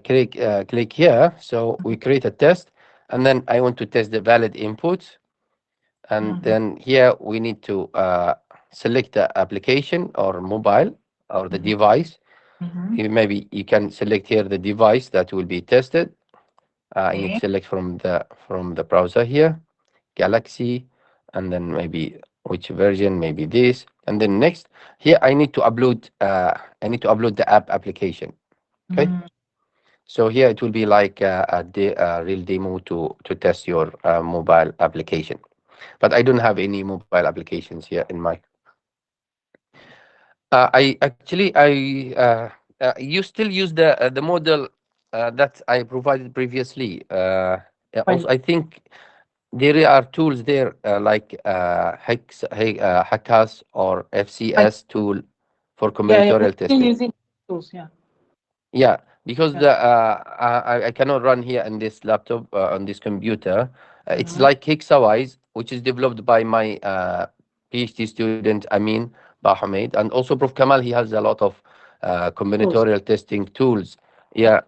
click here. So we create a test, and then I want to test the valid inputs, and then here we need to select the application or mobile or the device. Maybe you can select here the device that will be tested. I need to Okay. select from the browser here, Galaxy, and then maybe which version, maybe this, and then next here I need to upload the app application. Okay, so here it will be like a real demo to test your mobile application, but I don't have any mobile applications here in my. I actually you still use the model that I provided previously. Also, I think there are tools there like Hackas or FCS tool for Yeah, we're combinatorial still testing. using tools. Yeah. Yeah, because Yeah. the I cannot run here on this laptop on this computer. It's like Hexawise, which is developed by my PhD student Amin Bahamed, and also Prof Kamal. He has a lot of Tools. combinatorial testing tools. Yeah,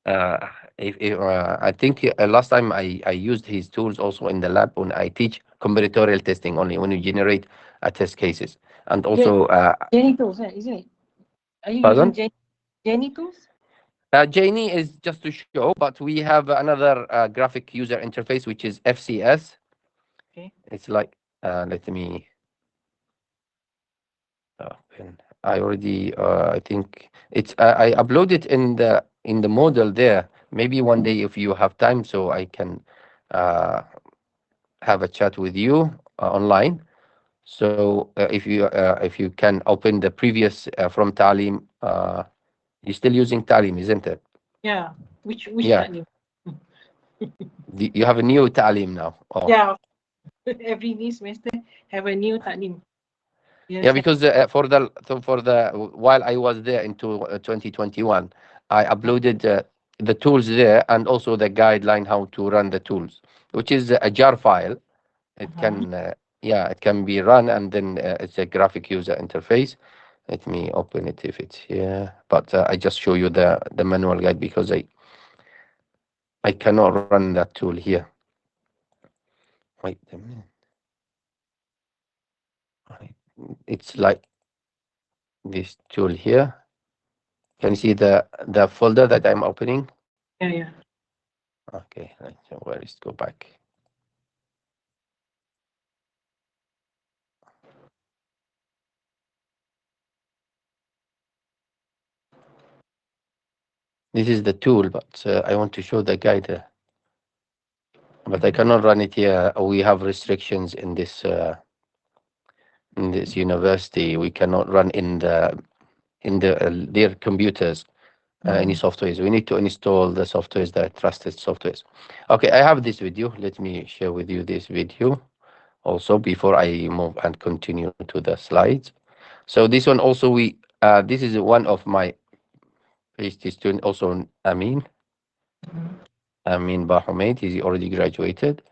uh, if I think last time I used his tools also in the lab when I teach combinatorial testing only when you generate test cases, and also Jenny tools, yeah, isn't it? Are you using pardon. Jenny tools? Janie is just to show, but we have another graphic user interface, which is FCS. Okay. It's like, let me, I already, I think it's, I upload it in the model there. Maybe one day if you have time, so I can uh, have a chat with you online. So if you can open the previous from Talim, you're still using Talim, isn't it? Yeah. Which Yeah. Talim? You have a new Talim now. Oh. Yeah. Every new semester have a new Talim. Yeah, Yes. because for the while I was there into 2021, I uploaded the tools there and also the guideline how to run the tools, which is a jar file. It Uh-huh. can yeah, it can be run, and then it's a graphic user interface. Let me open it if it's here. But I just show you the manual guide because I cannot run that tool here. Wait a minute. Right. It's like this tool here. Can you see the folder that I'm opening? Yeah, yeah. Okay, so where is go back? This is the tool, but I want to show the guide, but I cannot run it here. We have restrictions in this university. We cannot run in their computers any Mm. softwares. We need to install the softwares, the trusted softwares. Okay, I have this video. Let me share with you this video also before I move and continue to the slides. So this one also this is one of my PhD student, also Mhm. Amin Bahumed. He's already graduated.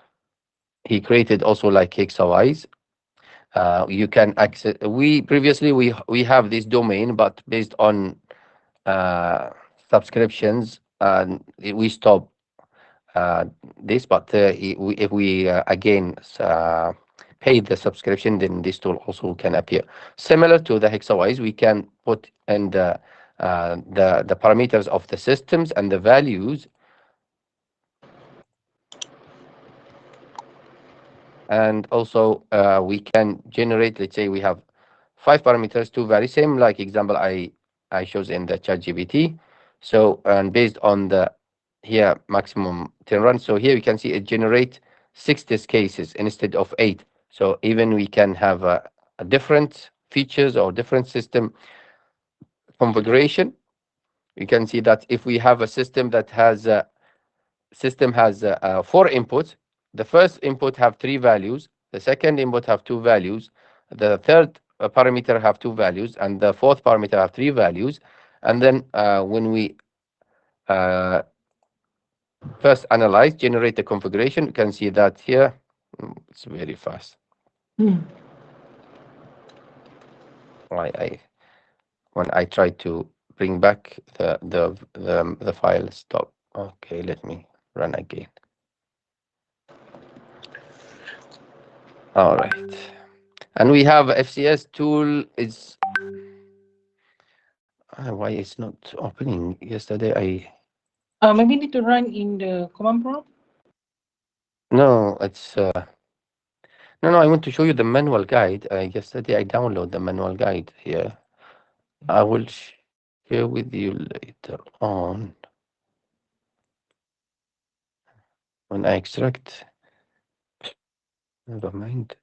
He created also like Hexawise. You can access. We previously we have this domain, but based on uh, subscriptions, and we stop this. But if we again pay the subscription, then this tool also can appear. Similar to the Hexawise, we can put in the parameters of the systems and the values, and also we can generate. Let's say we have 5 parameters, two very same like example I shows in the chat GPT. So and based on the here maximum 10 runs, so here we can see it generate 6 test cases instead of 8. So even we can have a different features or different system configuration. You can see that if we have a system that has 4 inputs. The first input have 3 values. The second input have 2 values. The third parameter have 2 values, and the fourth parameter have 3 values. And then when we uh, first analyze, generate the configuration, you can see that here. It's very fast. Mm. I when I try to bring back the file stop. Okay, let me run again. All right. And we have FCS tool is why it's not opening. Yesterday Maybe need to run in the command prompt. no, it's no, I want to show you the manual guide. Yesterday I download the manual guide here. I will share with you later on when I extract. Never mind.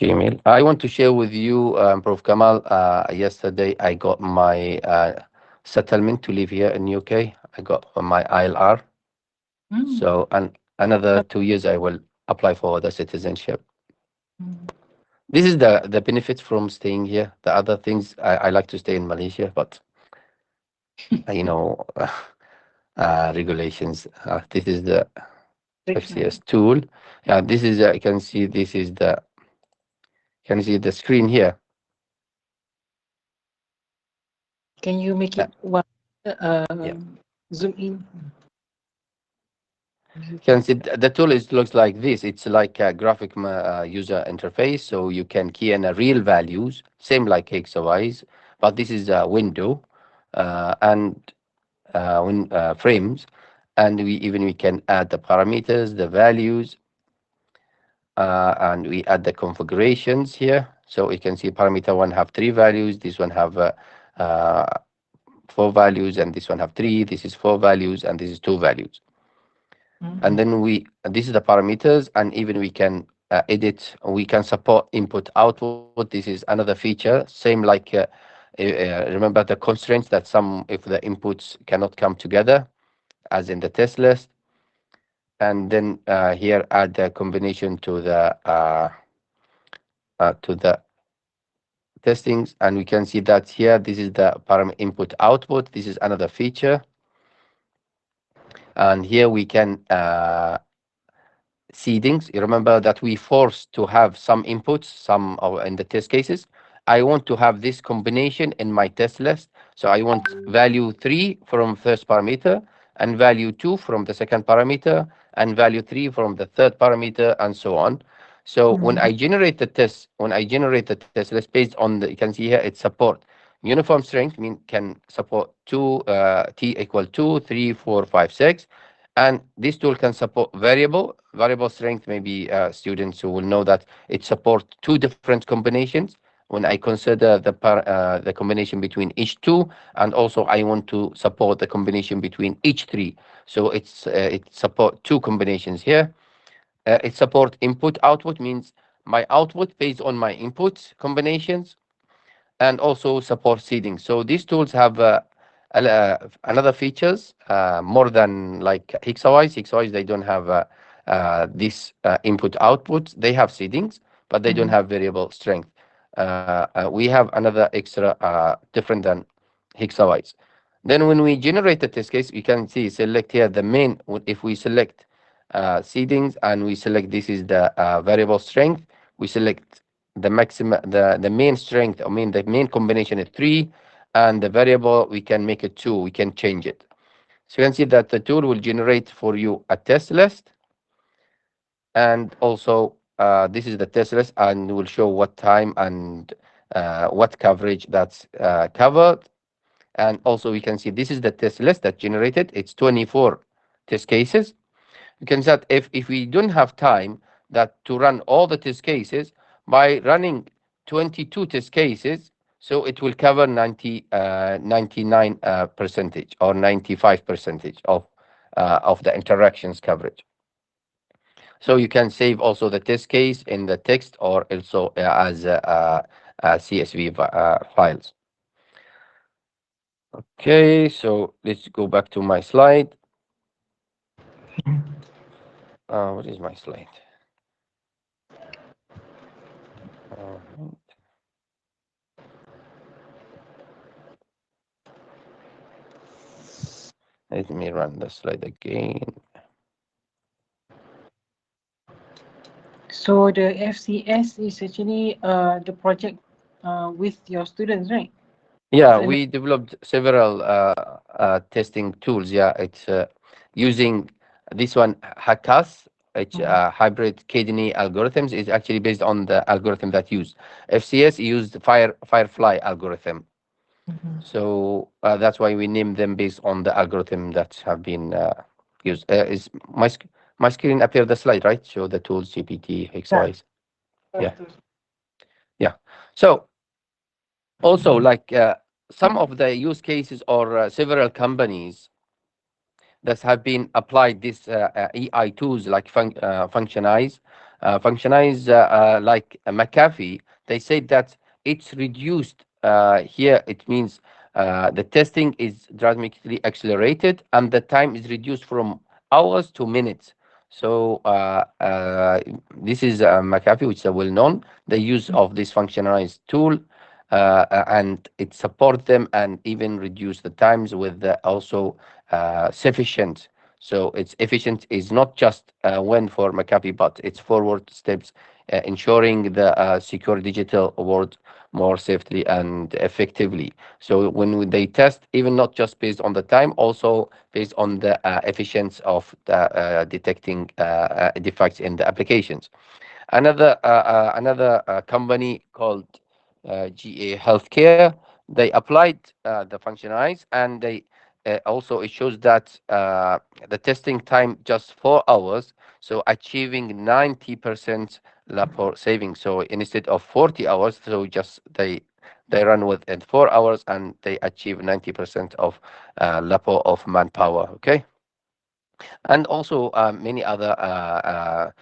Gmail. I want to share with you, Prof. Kamal. Yesterday I got my settlement to live here in UK. I got my ILR. Mm. So and another 2 years I will apply for the citizenship. Mm. This is the benefit from staying here. The other things I like to stay in Malaysia, but you know regulations. This is the Restriction. FCS tool. This is you can see this is the can you see the screen here. Can you make Uh, it one? yeah, Zoom in. you can see the tool is looks like this. It's like a graphic user interface, so you can key in a real values, same like Hexawise, but this is a window, and when frames, and we can add the parameters, the values, and we add the configurations here. So you can see parameter one have 3 values, this one have uh, 4 values, and this one have 3. This is 4 values, and this is 2 values. And Mm. then this is the parameters, and even we can edit. We can support input output. This is another feature, same like remember the constraints that some if the inputs cannot come together as in the test list, and then here add the combination to the to the testings, and we can see that here this is the parameter input output. This is another feature, and here we can seedings. You remember that we forced to have some inputs, some in the test cases. I want to have this combination in my test list. So I want value 3 from first parameter and value 2 from the second parameter and value 3 from the third parameter and so on. So when I generate the test, test list based on the, you can see here it support uniform strength, mean can support t equal 2, 3, 4, 5, 6. And this tool can support variable strength. Maybe students who will know that it supports two different combinations. When I consider the combination between each two, and also I want to support the combination between each three. So it support two combinations here. It support input output, means my output based on my input combinations, and also support seeding. So these tools have another features more than like Hexawise. Hexawise, they don't have this input output. They have seedings, but they don't have variable strength. We have another extra different than Hexawise. Then when we generate the test case, you can see select here the main. If we select seedings and we select this is the variable strength, we select the maximum, the main strength, I mean the main combination is 3, and the variable we can make it 2, we can change it. So you can see that the tool will generate for you a test list, and also this is the test list, and will show what time and what coverage that's covered. And also we can see this is the test list that generated. It's 24 test cases. You can see that if we don't have time that to run all the test cases, by running 22 test cases, so it will cover 99 percentage or 95 percentage of the interactions coverage. So you can save also the test case in the text or also as CSV files. Okay, so let's go back to my slide. What is my slide? Uh, Let me run the slide again. So the FCS is actually the project with your students, right? Yeah, So, we developed several testing tools. Yeah, it's using this one, HACAS, which hybrid kidney algorithms, is actually based on the algorithm that used. FCS used Firefly algorithm. So that's why we named them based on the algorithm that have been used. Is my screen appear the slide, right? Show the tools, GPT, XYs. Yeah, yeah. So also like some of the use cases or several companies that have been applied this AI tools like Functionize. Functionize, like McAfee, they said that it's reduced. Here it means the testing is dramatically accelerated and the time is reduced from hours to minutes. So this is McAfee, which is well known. The use of this Functionize tool, and it support them and even reduce the times with also sufficient. So it's efficient is not just win for McAfee, but it's forward steps, ensuring the secure digital world more safely and effectively. So they test, even not just based on the time, also based on the efficiency of the, detecting defects in the applications. Another company called GA Healthcare, they applied the Functionize, and they also it shows that the testing time just 4 hours, so achieving 90% lapor saving. So instead of 40 hours, so just they run within 4 hours and they achieve 90% of lapor of manpower. Okay, and also many other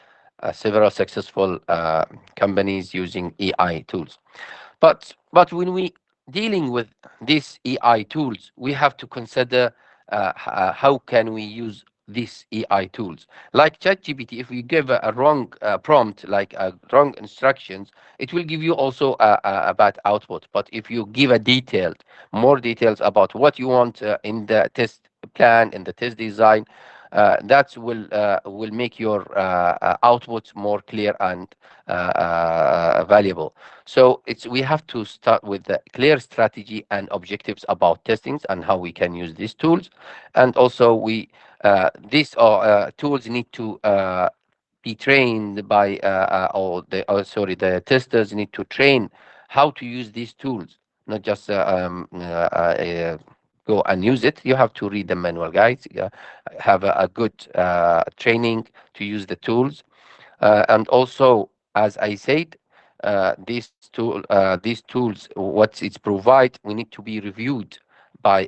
several successful companies using AI tools. But when we dealing with these AI tools, we have to consider how can we use these AI tools. Like ChatGPT, if you give a wrong prompt, like wrong instructions, it will give you also a bad output. But if you give a detailed, more details about what you want in the test plan, in the test design, that will make your output more clear and valuable. So we have to start with the clear strategy and objectives about testings and how we can use these tools, and also these tools need to be trained by or the sorry, the testers need to train how to use these tools, not just go and use it. You have to read the manual guides, have a good training to use the tools, and also, as I said, these tools, what it's provide, we need to be reviewed by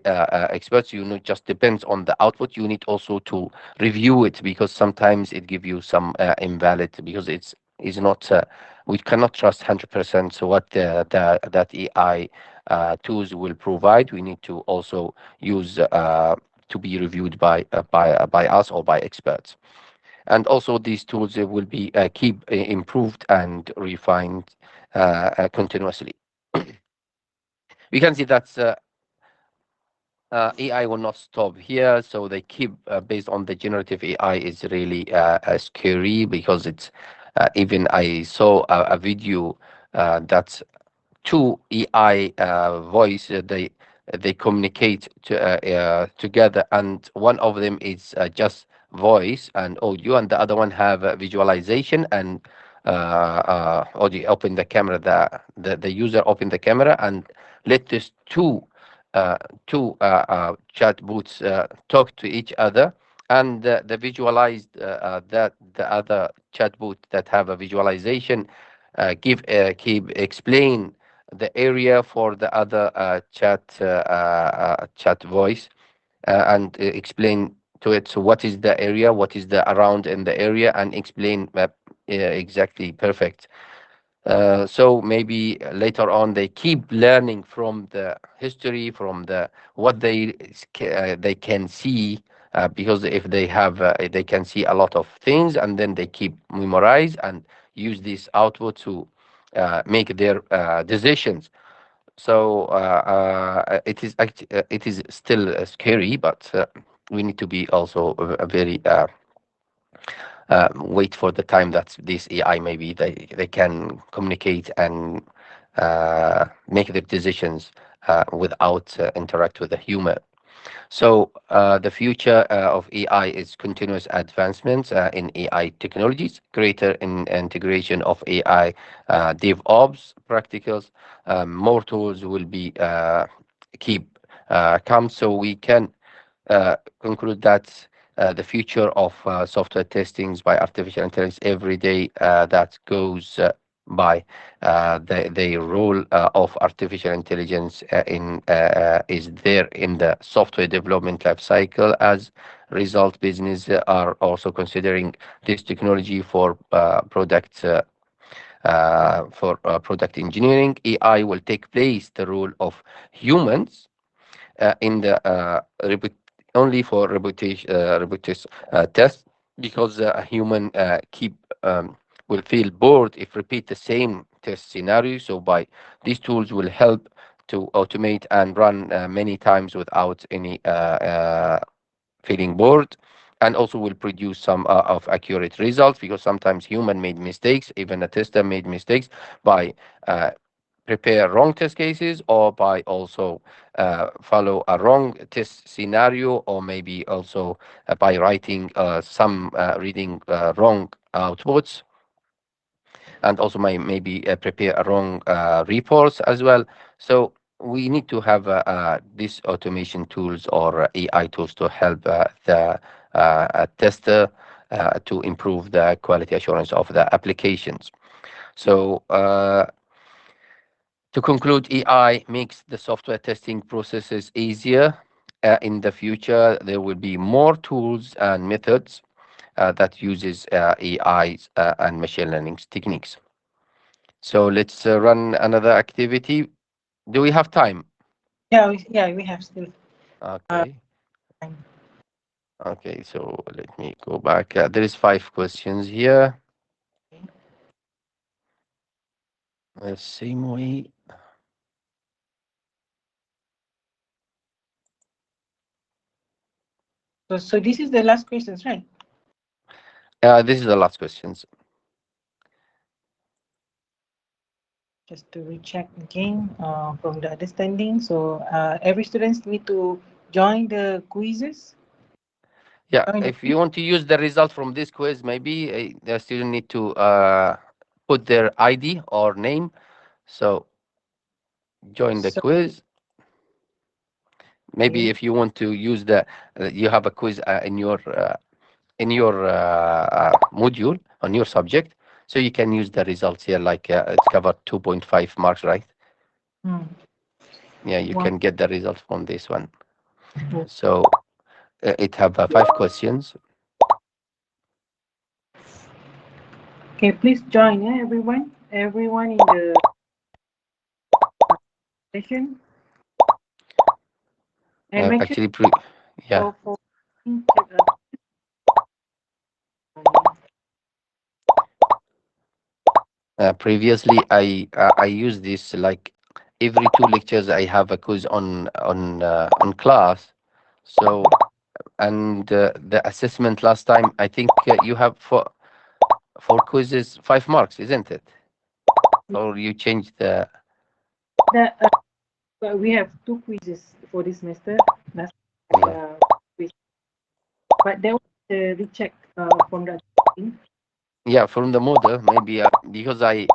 experts. You not just depends on the output. You need also to review it, because sometimes it give you some invalid, because it's is not. We cannot trust 100% so what that AI tools will provide. We need to also use to be reviewed by us or by experts. And also these tools will be keep improved and refined continuously. We can see that AI will not stop here, so they keep based on the generative AI is really scary, because it's even I saw a video that two AI voice, they communicate together, and one of them is just voice and audio, and the other one have visualization and audio. Open the camera, the user open the camera and let this uh, two chat boots talk to each other, and the visualized that the other chat boot that have a visualization give keep explain the area for the other chat voice, and explain to it, so what is the area, what is the around in the area, and explain exactly perfect. So maybe later on they keep learning from the history, from the what they can see, because if they have they can see a lot of things, and then they keep memorize and use this output to make their decisions. So it is still scary, but we need to be also very wait for the time that this AI maybe they can communicate and make their decisions without interact with a human. So the future of AI is continuous advancements in AI technologies, greater integration of AI DevOps practicals. More tools will be keep come, so we can conclude that the future of software testings by artificial intelligence every day that goes by the role of artificial intelligence is there in the software development life cycle. As result, business are also considering this technology for product engineering. AI will take place the role of humans in the only for repetition test, because a human keep will feel bored if repeat the same test scenario. So by these tools will help to automate and run many times without any feeling bored, and also will produce some of accurate results, because sometimes human made mistakes, even a tester made mistakes by uh, prepare wrong test cases, or by also follow a wrong test scenario, or maybe also by writing some reading wrong outputs, and also maybe prepare a wrong reports as well. So we need to have these automation tools or AI tools to help the tester to improve the quality assurance of the applications. So to conclude, AI makes the software testing processes easier. In the future, there will be more tools and methods that uses AI and machine learning techniques. So let's run another activity. Do we have time? Yeah, we have still Okay. time. Okay, so let me go back. There is 5 questions here. Same way. So this is the last questions, right? This is the last questions. Just to recheck again from the understanding. So every students need to join the quizzes. Yeah, Join the if you want to use the result from this quiz, maybe the student need to put their ID or name. So join the So, quiz. Maybe okay. if you want to use the, you have a quiz in your module on your subject, so you can use the results here. Like it's covered 2.5 marks, right? Hmm. Yeah, you One. can get the result from this one. So it have 5 questions. Okay, please join, everyone. Everyone in the session. And make sure Actually, yeah. for Previously, I use this like every 2 lectures. I have a quiz on class. So and the assessment last time, I think you have for quizzes 5 marks, isn't it? Or you changed the the we have two quizzes for this semester. Last yeah. quiz, but there was the recheck from the team. Yeah, from the model, maybe because I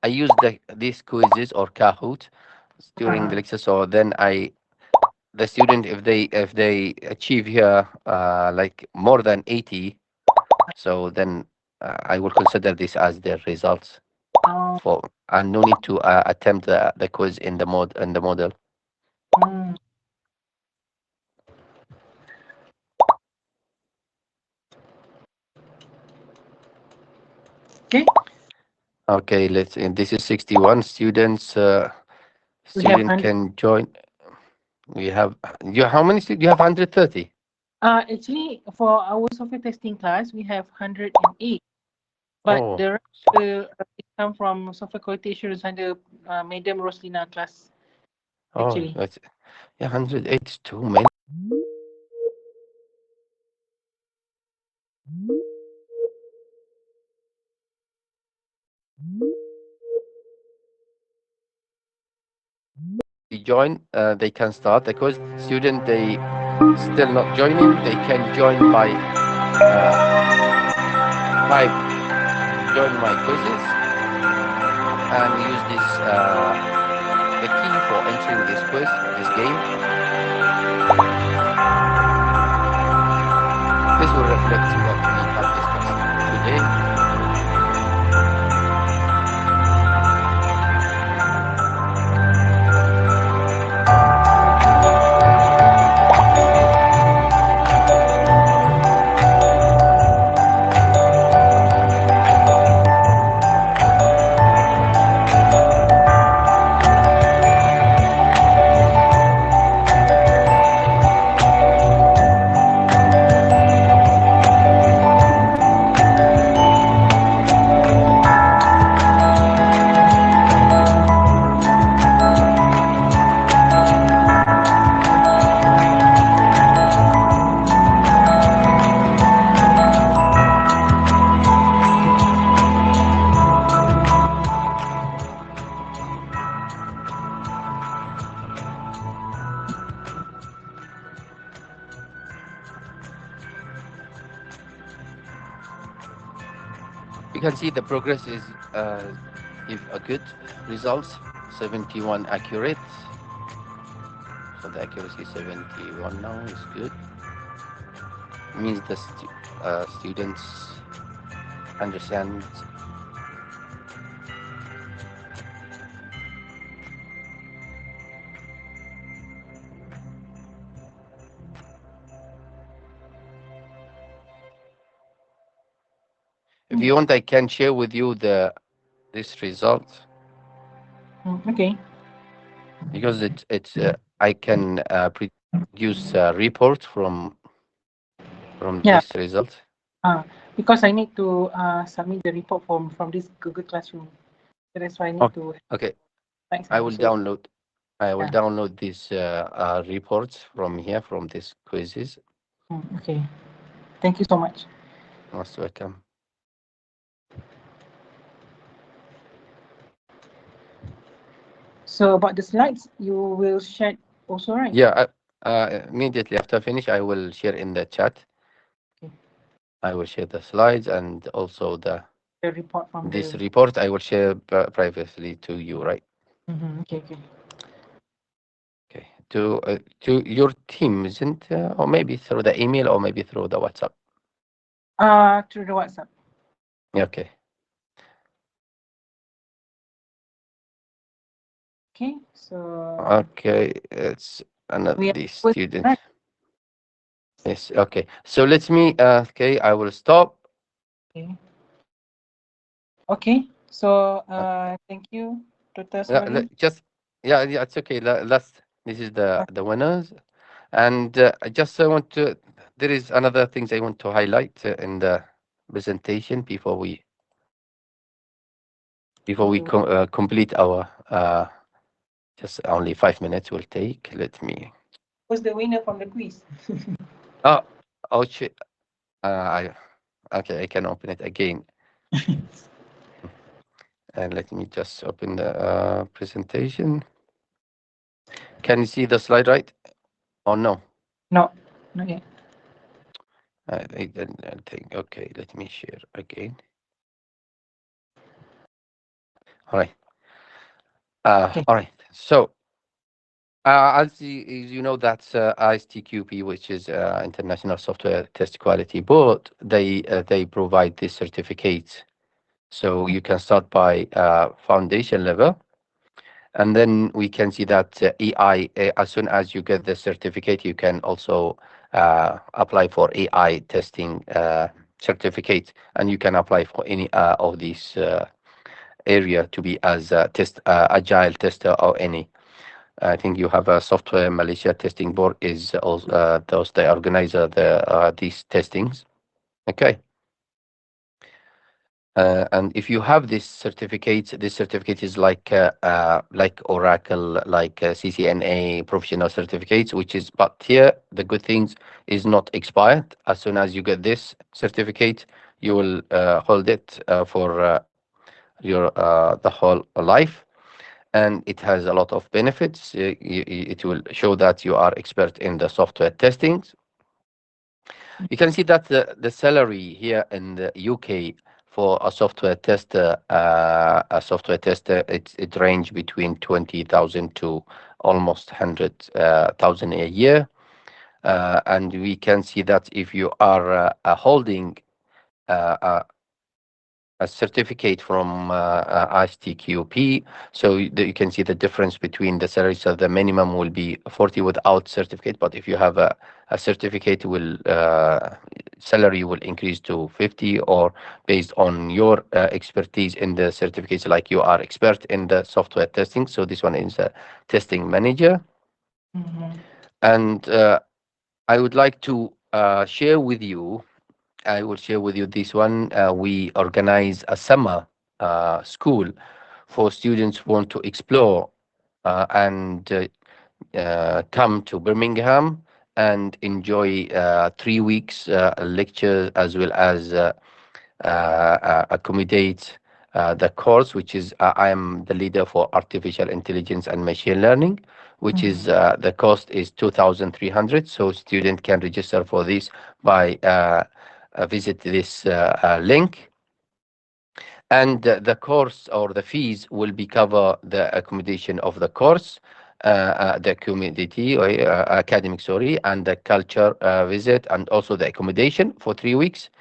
use these quizzes or Kahoot during the lecture. So then the student, if they achieve here like more than 80, so then I will consider this as their results Uh, for, and no need to attempt the quiz in the model. mm, okay, Okay, let's. And this is 61 students. we have Student 100. can join. We have you. How many? You have 130. Actually, for our software testing class, we have 108. But Oh, the rest it come from software quality assurance under Madam Roslina class, oh, actually. that's yeah. 108 is too many. They join. They can start the quiz. Student, they still not joining. They can join by uh, type join my quizzes and use this the key for entering this quiz, this game. This will reflect what we have discussed today. You can see the progress is give a good results. 71 accurate. So the accuracy 71 now is good. Means the students understand. If Mm, you want, I can share with you this result okay. because I can produce a report from from Yeah. this result? Because I need to submit the report from this Google Classroom. So that's why I need Oh, to okay. like I some will resource. download. I will Yeah. download these reports from here from these quizzes. Okay. Thank you so much. Most welcome. So about the slides, you will share also, right? Yeah. Immediately after finish, I will share in the chat. Okay. I will share the slides and also The report from this the. report. I will share privately to you, right? Okay. Okay. Okay. To your team, isn't or maybe through the email or maybe through the WhatsApp. Through the WhatsApp. Okay. Okay. So Okay. It's another we are the with student. right. Yes. Okay. So let me. Okay. I will stop. Okay. Okay. So Uh, thank you, Dr. yeah, Sabari. just yeah. It's okay. Last. This is the winners, and I just want to. There is another things I want to highlight in the presentation before we Okay. complete our just only 5 minutes will take. Let me. Who's the winner from the quiz? Oh, oh shit. I okay. I can open it again, and let me just open the presentation. Can you see the slide right? Oh no. No, not yet. I didn't think. Okay, let me share again. All right. Okay. All right. So, as you know, that's ISTQP, which is International Software Test Quality Board. They provide this certificate, so you can start by foundation level, and then we can see that AI. As soon as you get the certificate, you can also apply for AI testing certificate, and you can apply for any of these. Area to be as a test agile tester or any. I think you have a software Malaysia testing board is also those they organize these testings. Okay. And if you have this certificate is like Oracle, like CCNA professional certificates, which is but here the good things is not expired. As soon as you get this certificate, you will hold it for your the whole life, and it has a lot of benefits. It will show that you are expert in the software testings. You can see that the salary here in the UK for a software tester, it range between 20,000 to almost 100,000 a year. And we can see that if you are holding uh, a certificate from ISTQP. So you can see the difference between the salary. So the minimum will be 40 without certificate, but if you have a certificate, will salary will increase to 50, or based on your expertise in the certificates, like you are expert in the software testing. So this one is a testing manager. Mm-hmm. And I would like to share with you I will share with you this one. We organize a summer school for students who want to explore and come to Birmingham and enjoy 3 weeks lecture as well as accommodate the course, which is I am the leader for artificial intelligence and machine learning, which Mm-hmm. is the cost is 2,300. So student can register for this by visit this link, and the course or the fees will be cover the accommodation of the course, the community or academic, sorry, and the culture visit, and also the accommodation for 3 weeks,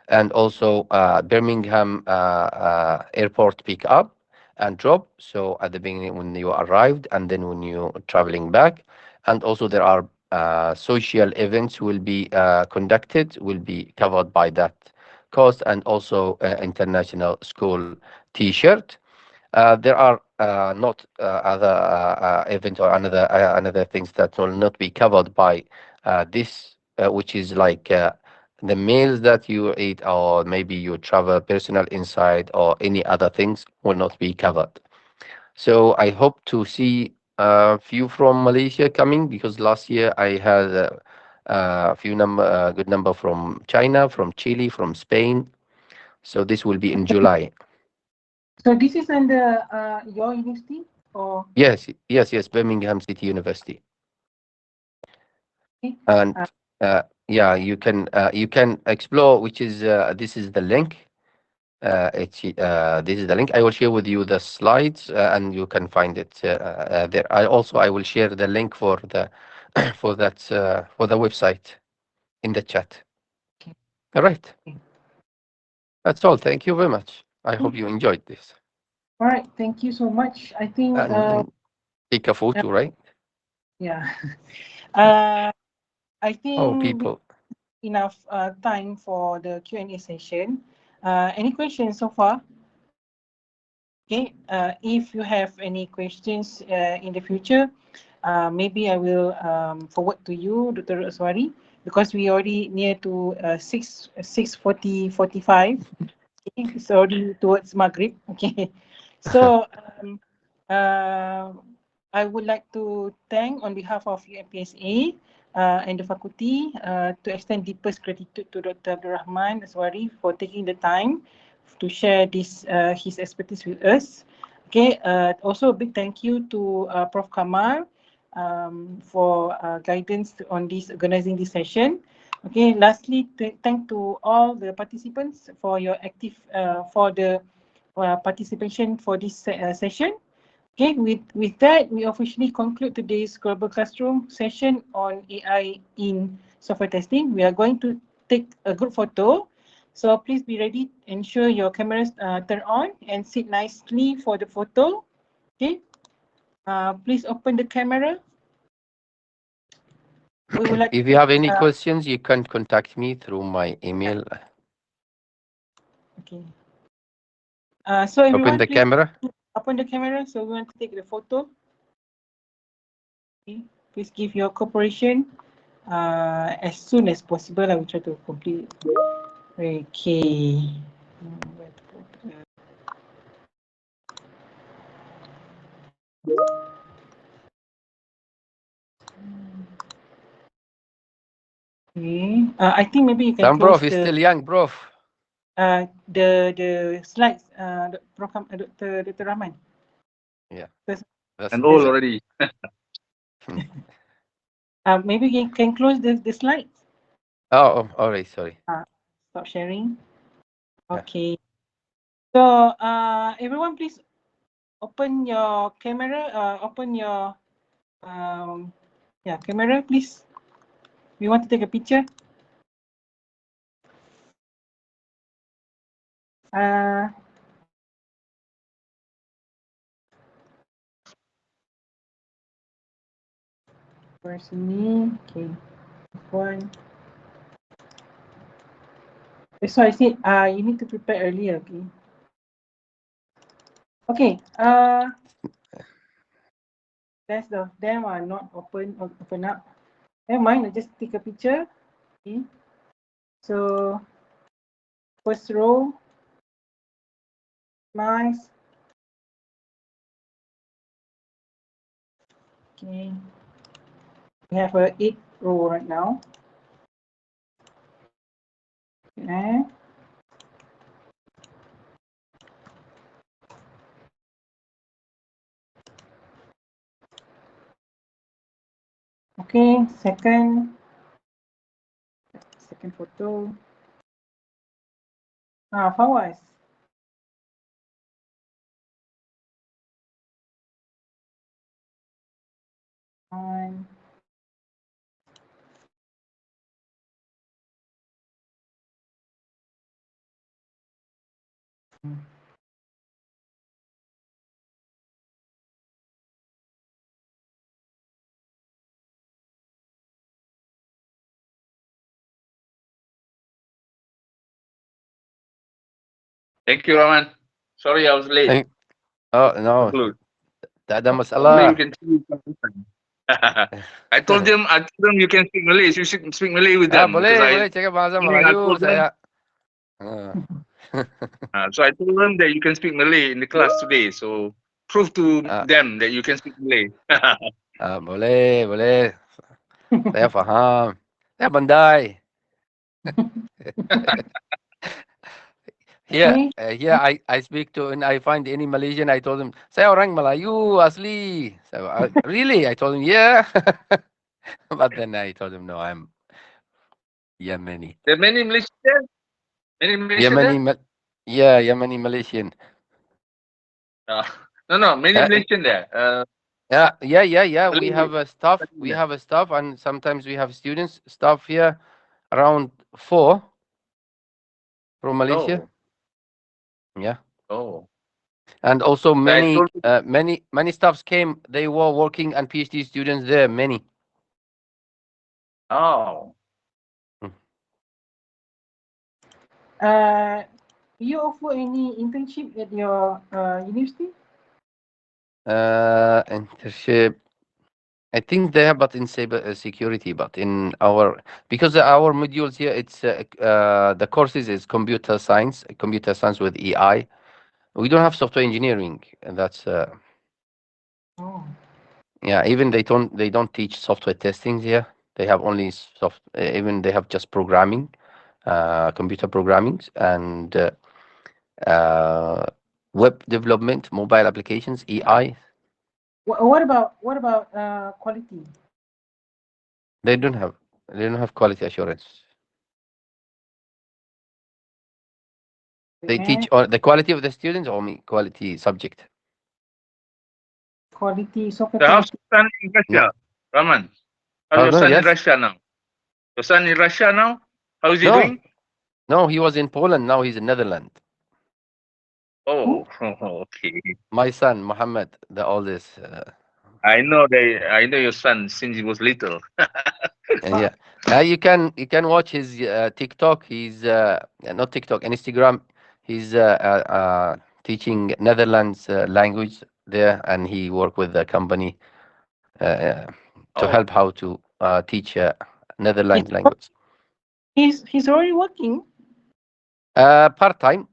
and also Birmingham airport pick up and drop. So at the beginning when you arrived, and then when you traveling back, and also there are social events will be conducted, will be covered by that cost, and also international school T-shirt. There are not other event or another things that will not be covered by this, which is like the meals that you eat, or maybe your travel personal insight or any other things will not be covered. So I hope to see a few from Malaysia coming, because last year I had a few good number from China, from Chile, from Spain. So this will be in July. So this is under your university or? Yes, yes, yes, Birmingham City University. Okay. And yeah, you can explore, which is this is the link. This is the link. I will share with you the slides, and you can find it there. I will share the link for the for that for the website in the chat. Okay. All right. Okay. That's all. Thank you very much. I hope you enjoyed this. All right. Thank you so much. I think And take a photo, right? yeah. I Oh, think people. enough time for the Q&A session. Any questions so far? Okay. If you have any questions in the future, maybe I will forward to you, Dr. Aswari, because we already near to 6:45. Okay, it's already towards Maghrib. Okay, so uh, I would like to thank on behalf of UMPSA and the faculty to extend deepest gratitude to Dr. Abdul Rahman Aswari for taking the time to share this his expertise with us. Okay, also a big thank you to Prof. Kamal for guidance on this organizing this session. Okay, lastly, thank to all the participants for your active for the participation for this session. Okay, with that, we officially conclude today's Global Classroom session on AI in software testing. We are going to take a group photo. So please be ready, ensure your cameras turn on and sit nicely for the photo. Okay, please open the camera. We would like If to you have any take, questions, you can contact me through my email. okay. So Open everyone, the please camera. open the camera. So we want to take the photo. Okay. Please give your cooperation as soon as possible. I will try to complete. Okay. Where to put, okay. I think maybe you can Some bro close is still young, bro. the slides. Dr. Rahman. Yeah. There's, That's And okay. all already. maybe you can close the slides. Oh, all right. Sorry. Stop sharing. Yeah. Okay. So everyone, please open your camera. Open your camera, please. We want to take a picture. Where's me? Okay. One. So I said you need to prepare earlier, okay? Okay. That's them are not open up. Never mind, I just take a picture. Okay. So first row. Nice. Okay. We have a 8 row right now. Okay. Okay, second photo. Fawaz. One. Thank you, Roman. Sorry I was late. Oh no, Conclude. ada Maybe you masalah. can see it sometime. I told them you can speak Malay. You should speak Malay with them because boleh cakap bahasa I Melayu told them, saya. Ah. so I told them that you can speak Malay in the class today. So prove to Ah, them that you can speak Malay. boleh. Saya faham. Saya pandai. Here, Okay. here I speak to, and I find any Malaysian, I told him, saya orang Melayu asli. So, really? I told him, yeah. But then I told him, no, I'm Yemeni. There are many Malaysians there. Many Malaysian Yemeni, there. yeah, Yemeni Malaysian. No, many Uh, Malaysian there. yeah. We Malay, have a staff. We there. have a staff, and sometimes we have students. Staff here, around 4 from Malaysia. Oh, Yeah, oh. and also So I many, told you, many staffs came. They were working and PhD students there. Many. oh, Uh, you offer any internship at your university? Internship. I think they have, but in cyber security, but in our, because our modules here, it's the courses is computer science with EI. We don't have software engineering, and that's Oh. yeah. Even they don't teach software testing here. They have only even they have just programming, computer programming, and web development, mobile applications, EI. What about quality? They don't have quality assurance. They teach on the quality of the students or me quality subject. Quality software so how's quality. your son in No, Russia, Rahman? How's oh your no, son in yes, Russia now? Your son in Russia now? How is he no, doing? no. He was in Poland. Now he's in Netherlands. Oh, okay. My son Mohammed, the oldest. I know your son since he was little. Yeah, you can watch his TikTok. He's not TikTok, Instagram. He's teaching Netherlands language there, and he work with the company uh, to Oh, help how to teach He's, Netherlands language. he's already working. Part time,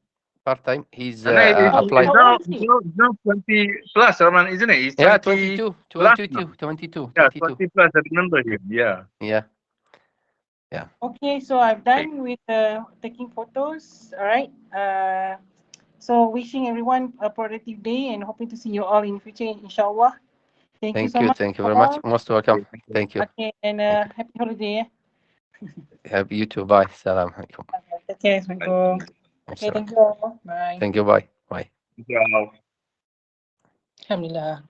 part time. He's and now How, applied. how old is he? he's now 20 plus, Rahman, isn't it? He's Yeah, 20 22, plus now. 22, 22, Yeah, 22. 20 plus. I remember him. Yeah. Yeah. Okay, so I'm Okay. done with taking photos. All right. So wishing everyone a productive day and hoping to see you all in the future, inshallah. Thank you so much. Thank you very much. Most welcome. Thank you. Thank you. Okay, and Thank you. happy holiday. Have you too. Bye. Salam alaikum. Okay, Assalamualaikum. Okay, thank you all. Bye. Thank you. Bye. Bye. Yeah. Alhamdulillah.